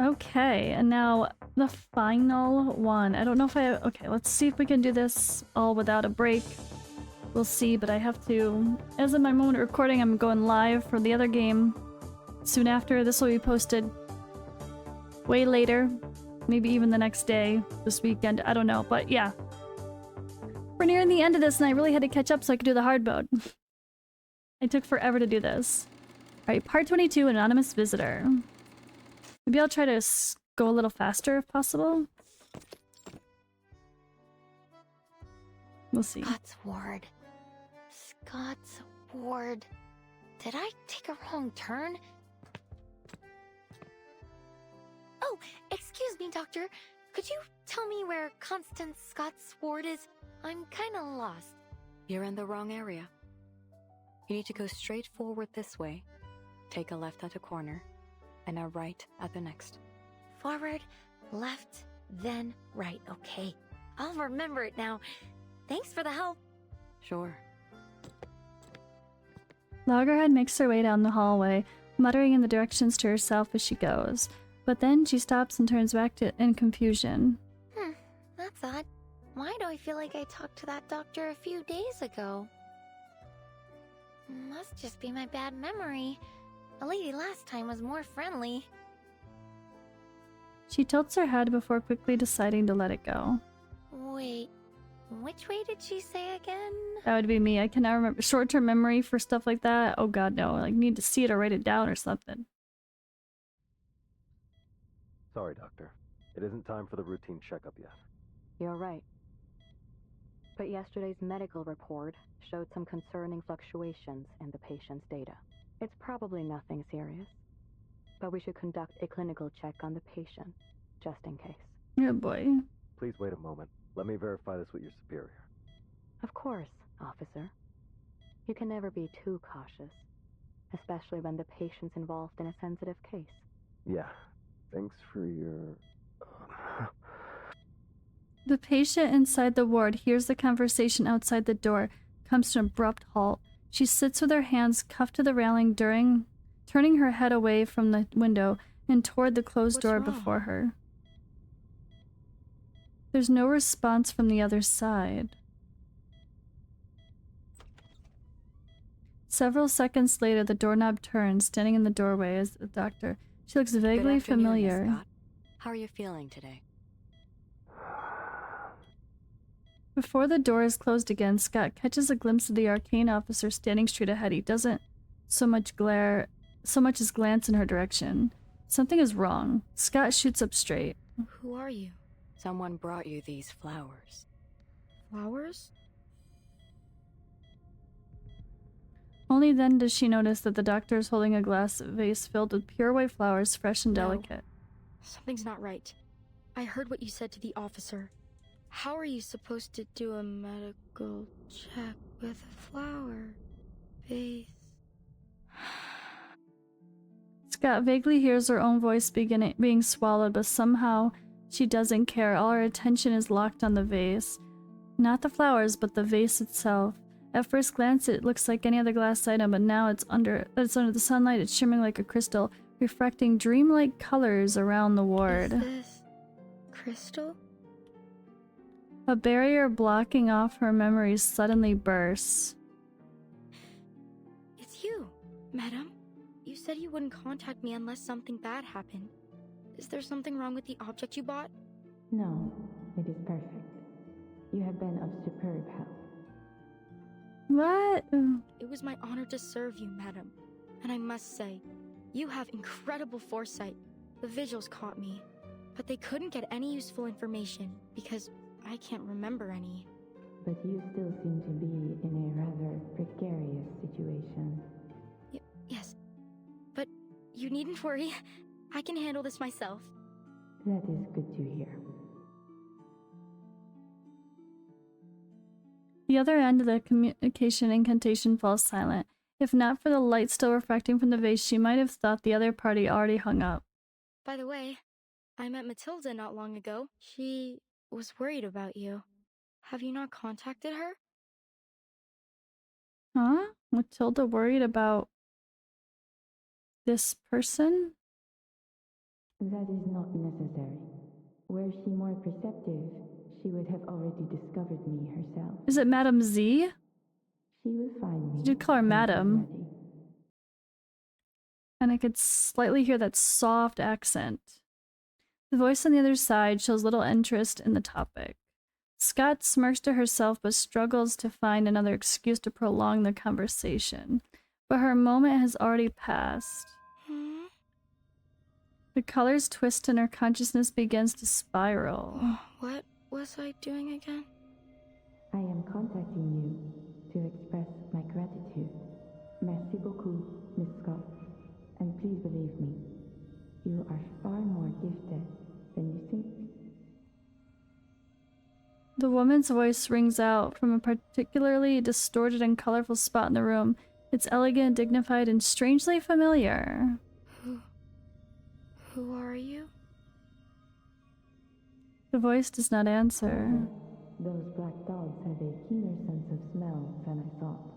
Okay, and now the final one. I don't know if okay, let's see if we can do this all without a break. We'll see, but I have to... As of my moment of recording, I'm going live for the other game. Soon after, this will be posted way later. Maybe even the next day, this weekend, I don't know, but yeah. We're nearing the end of this and I really had to catch up so I could do the hard mode. It took forever to do this. Alright, part 22, Anonymous Visitor. Maybe I'll try to go a little faster if possible. We'll see. Scott's ward. Scott's ward. Did I take a wrong turn? Oh, excuse me, Doctor. Could you tell me where Constance Scott's ward is? I'm kinda lost. You're in the wrong area. You need to go straight forward this way, take a left at a corner, and a right at the next. Forward, left, then right. Okay. I'll remember it now. Thanks for the help. Sure. Loggerhead makes her way down the hallway, muttering in the directions to herself as she goes. But then she stops and turns back in confusion. That's odd. Why do I feel like I talked to that doctor a few days ago? Must just be my bad memory. The lady last time was more friendly. She tilts her head before quickly deciding to let it go. Wait, which way did she say again? That would be me. I cannot remember. Short-term memory for stuff like that? Oh god, no. I need to see it or write it down or something. Sorry, Doctor. It isn't time for the routine checkup yet. You're right. But yesterday's medical report showed some concerning fluctuations in the patient's data. It's probably nothing serious, but we should conduct a clinical check on the patient, just in case. Oh boy. Please wait a moment. Let me verify this with your superior. Of course, officer. You can never be too cautious, especially when the patient's involved in a sensitive case. Yeah. Thanks for your... The patient inside the ward hears the conversation outside the door, comes to an abrupt halt. She sits with her hands cuffed to the railing, turning her head away from the window and toward the closed door before her. There's no response from the other side. Several seconds later, the doorknob turns, standing in the doorway is the doctor. She looks vaguely familiar. Miss Scott. How are you feeling today? Before the door is closed again, Scott catches a glimpse of the arcane officer standing straight ahead. He doesn't so much as glance in her direction. Something is wrong. Scott shoots up straight. Who are you? Someone brought you these flowers. Flowers? Only then does she notice that the doctor is holding a glass vase filled with pure white flowers, fresh and delicate. Something's not right. I heard what you said to the officer. How are you supposed to do a medical check with a flower vase? Scott vaguely hears her own voice being swallowed, but somehow she doesn't care. All her attention is locked on the vase. Not the flowers, but the vase itself. At first glance, it looks like any other glass item, but now it's under the sunlight. It's shimmering like a crystal, reflecting dreamlike colors around the ward. Is this crystal? A barrier blocking off her memories suddenly bursts. It's you, madam. You said you wouldn't contact me unless something bad happened. Is there something wrong with the object you bought? No, it is perfect. You have been of superb help. What? It was my honor to serve you, madam. And I must say, you have incredible foresight. The vigils caught me, but they couldn't get any useful information because I can't remember any. But you still seem to be in a rather precarious situation. Yes, but you needn't worry. I can handle this myself. That is good to hear. The other end of the communication incantation falls silent. If not for the light still refracting from the vase, she might have thought the other party already hung up. By the way, I met Matilda not long ago. She was worried about you. Have you not contacted her? Huh? Matilda worried about this person? That is not necessary. Were she more perceptive, she would have already discovered me herself. Is it Madame Z? She will find me. You did call her Madame. And I could slightly hear that soft accent. The voice on the other side shows little interest in the topic. Scott smirks to herself but struggles to find another excuse to prolong the conversation. But her moment has already passed. The colors twist and her consciousness begins to spiral. What was I doing again? I am contacting you to express my gratitude. Merci beaucoup, Miss Scott. And please believe me, you are far more gifted than you think. The woman's voice rings out from a particularly distorted and colorful spot in the room. It's elegant, dignified, and strangely familiar. Who are you? The voice does not answer. Those black dogs have a keener sense of smell than I thought.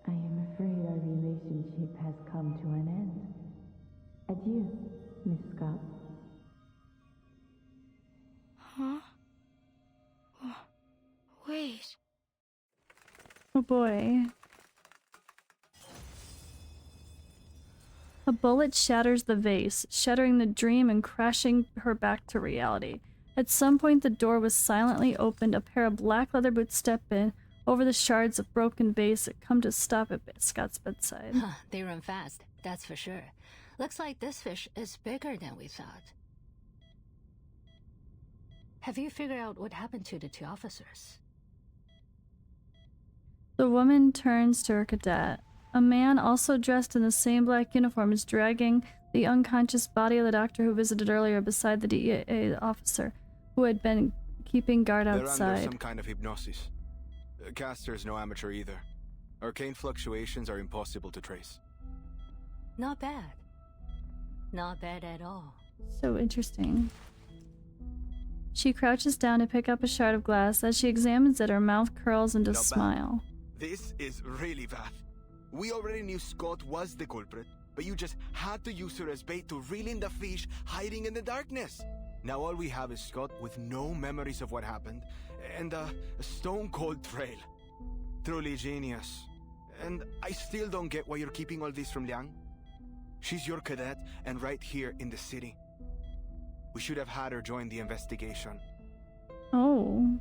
I am afraid our relationship has come to an end. Adieu, Miss Scott. Huh? Wait. Oh boy. A bullet shatters the vase, shattering the dream and crashing her back to reality. At some point, the door was silently opened. A pair of black leather boots step in over the shards of broken vase that come to stop at Scott's bedside. Huh, they run fast, that's for sure. Looks like this fish is bigger than we thought. Have you figured out what happened to the 2 officers? The woman turns to her cadet. A man also dressed in the same black uniform is dragging the unconscious body of the doctor who visited earlier beside the DEA officer who had been keeping guard outside. They're under some kind of hypnosis. Caster's no amateur either. Arcane fluctuations are impossible to trace. Not bad. Not bad at all. So interesting. She crouches down to pick up a shard of glass. As she examines it, her mouth curls into a smile. This is really bad. We already knew Scott was the culprit, but you just had to use her as bait to reel in the fish hiding in the darkness. Now all we have is Scott with no memories of what happened, and a stone-cold trail. Truly genius. And I still don't get why you're keeping all this from Liang. She's your cadet, and right here in the city. We should have had her join the investigation. Oh.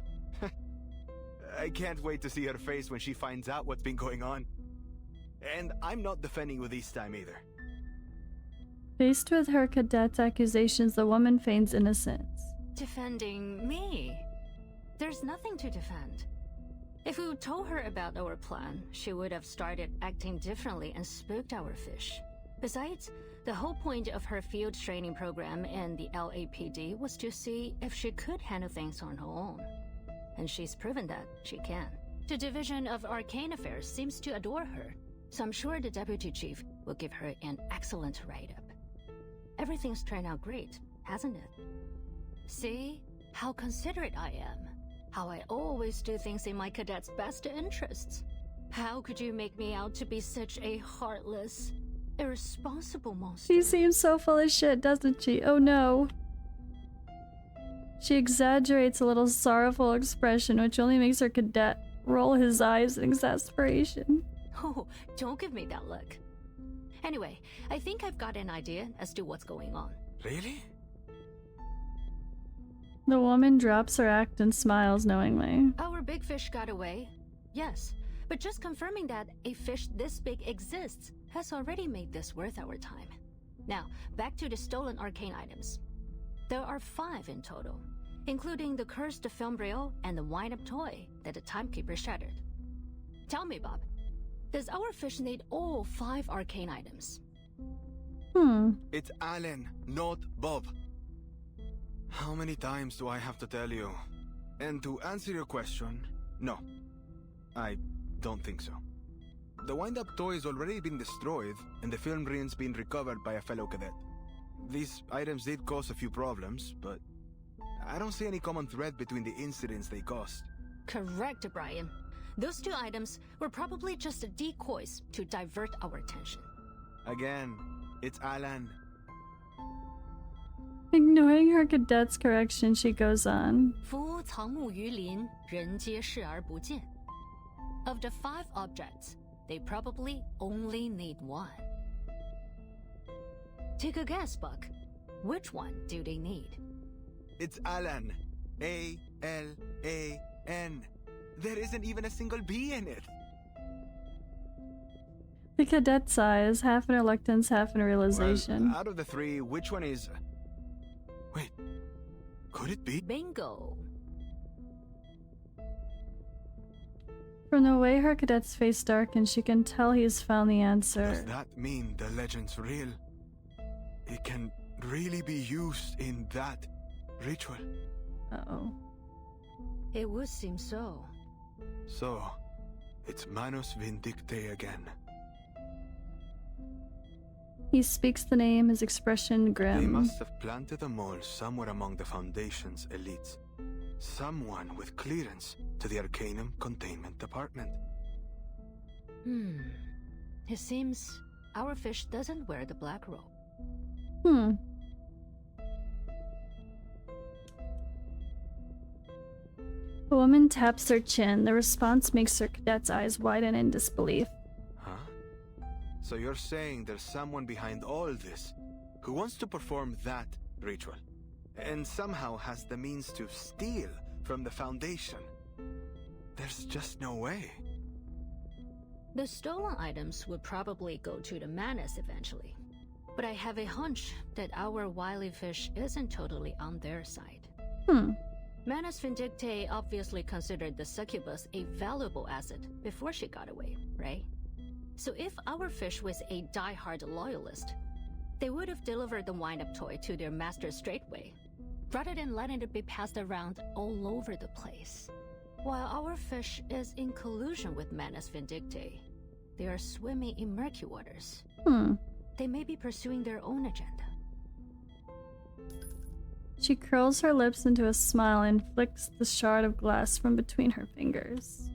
I can't wait to see her face when she finds out what's been going on. And I'm not defending you this time either. Faced with her cadet's accusations, the woman feigns innocence. Defending me? There's nothing to defend. If we told her about our plan, she would have started acting differently and spooked our fish. Besides, the whole point of her field training program in the LAPD was to see if she could handle things on her own. And she's proven that she can. The Division of Arcane Affairs seems to adore her, so I'm sure the Deputy Chief will give her an excellent write-up. Everything's turned out great, hasn't it? See how considerate I am. How I always do things in my cadet's best interests. How could you make me out to be such a heartless, irresponsible monster? She seems so full of shit, doesn't she? Oh no. She exaggerates a little sorrowful expression, which only makes her cadet roll his eyes in exasperation. Oh, don't give me that look. Anyway, I think I've got an idea as to what's going on. Really? The woman drops her act and smiles knowingly. Our big fish got away. Yes, but just confirming that a fish this big exists has already made this worth our time. Now, back to the stolen arcane items. There are 5 in total, including the cursed film reel and the wind-up toy that the timekeeper shattered. Tell me, Bob, does our fish need all 5 arcane items? It's Alan, not Bob. How many times do I have to tell you? And to answer your question, no. I don't think so. The wind-up toy has already been destroyed, and the film reel's been recovered by a fellow cadet. These items did cause a few problems, but I don't see any common thread between the incidents they caused. Correct, Brian. Those 2 items were probably just decoys to divert our attention. Again, it's Alan. Ignoring her cadet's correction, she goes on. 夫藏木于林，人皆视而不见. Of the 5 objects, they probably only need 1. Take a guess, Buck. Which one do they need? It's Alan. A-L-A-N. There isn't even a single B in it. The cadet's eyes, half in reluctance, half in realization. Well, out of the three, which one is... Wait, could it be? Bingo. From the way her cadet's face darkens, she can tell he's found the answer. Does that mean the legend's real? It can really be used in that ritual? Uh-oh. It would seem so. So, it's Manus Vindicte again. He speaks the name, his expression grim. They must have planted a mole somewhere among the Foundation's elites. Someone with clearance to the Arcanum Containment Department. It seems our fish doesn't wear the black robe. A woman taps her chin. The response makes her cadet's eyes widen in disbelief. Huh? So you're saying there's someone behind all this who wants to perform that ritual, and somehow has the means to steal from the Foundation? There's just no way. The stolen items would probably go to the Manus eventually. But I have a hunch that our wily fish isn't totally on their side. Manus Vindicte obviously considered the succubus a valuable asset before she got away, right? So if our fish was a die-hard loyalist, they would have delivered the wind-up toy to their master straightway, rather than letting it be passed around all over the place. While our fish is in collusion with Manus Vindicte, they are swimming in murky waters. They may be pursuing their own agenda. She curls her lips into a smile and flicks the shard of glass from between her fingers.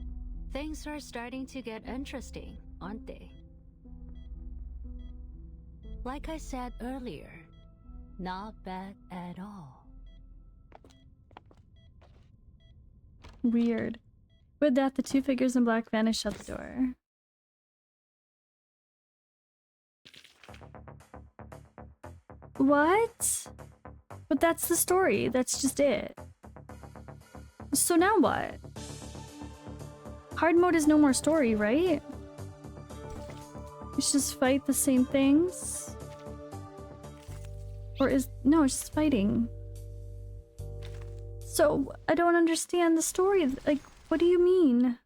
Things are starting to get interesting, aren't they? Like I said earlier, not bad at all. Weird. With that, the two figures in black vanish out the door. What? But that's the story. That's just it. So now what? Hard mode is no more story, right? It's just fight the same things? Or is... No, it's just fighting. So, I don't understand the story. Like, what do you mean?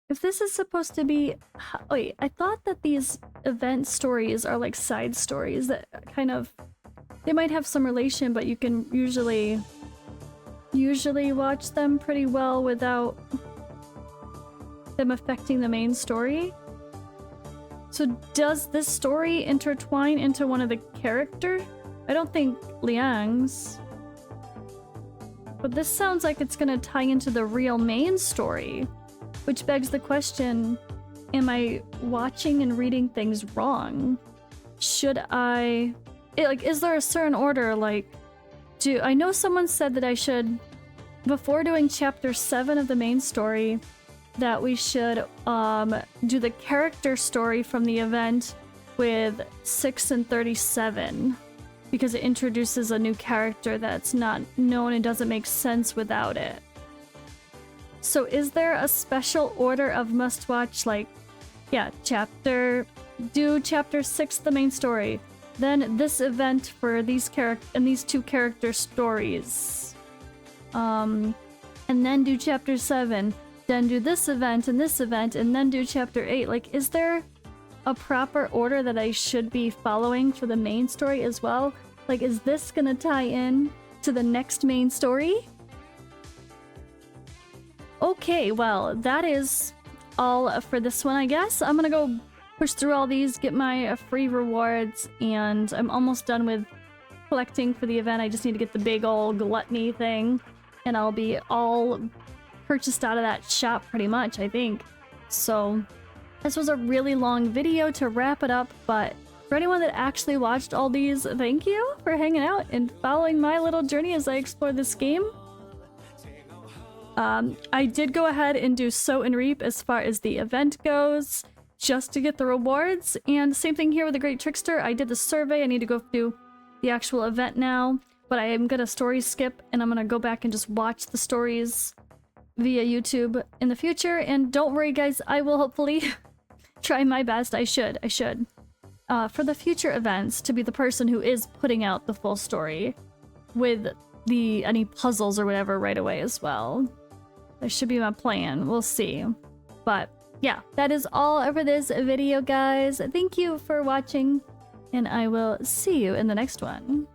If this is supposed to be... Wait, I thought that these event stories are like side stories that kind of... They might have some relation, but you can usually watch them pretty well without them affecting the main story. So does this story intertwine into one of the characters? I don't think Liang's. But this sounds like it's gonna tie into the real main story, which begs the question, am I watching and reading things wrong? Should I... is there a certain order, like... I know someone said that I should, before doing chapter 7 of the main story, that we should do the character story from the event with 6 and 37. Because it introduces a new character that's not known and doesn't make sense without it. So is there a special order of must-watch, like, yeah, do chapter 6, the main story, then this event for these two character stories, and then do chapter 7, then do this event, and then do chapter 8. Like, is there a proper order that I should be following for the main story as well? Like, is this gonna tie in to the next main story? Okay, well, that is all for this one, I guess. I'm gonna go push through all these, get my free rewards, and I'm almost done with collecting for the event. I just need to get the big old gluttony thing, and I'll be all purchased out of that shop pretty much, I think. So, this was a really long video to wrap it up, but for anyone that actually watched all these, thank you for hanging out and following my little journey as I explore this game. I did go ahead and do Sow and Reap as far as the event goes, just to get the rewards, and same thing here with the Great Trickster. I did the survey. I need to go do the actual event now, but I am gonna story skip, and I'm gonna go back and just watch the stories via YouTube in the future. And don't worry guys, I will hopefully try my best. I should. For the future events, to be the person who is putting out the full story with any puzzles or whatever right away as well. That should be my plan. We'll see. But yeah, that is all over this video, guys. Thank you for watching, and I will see you in the next one.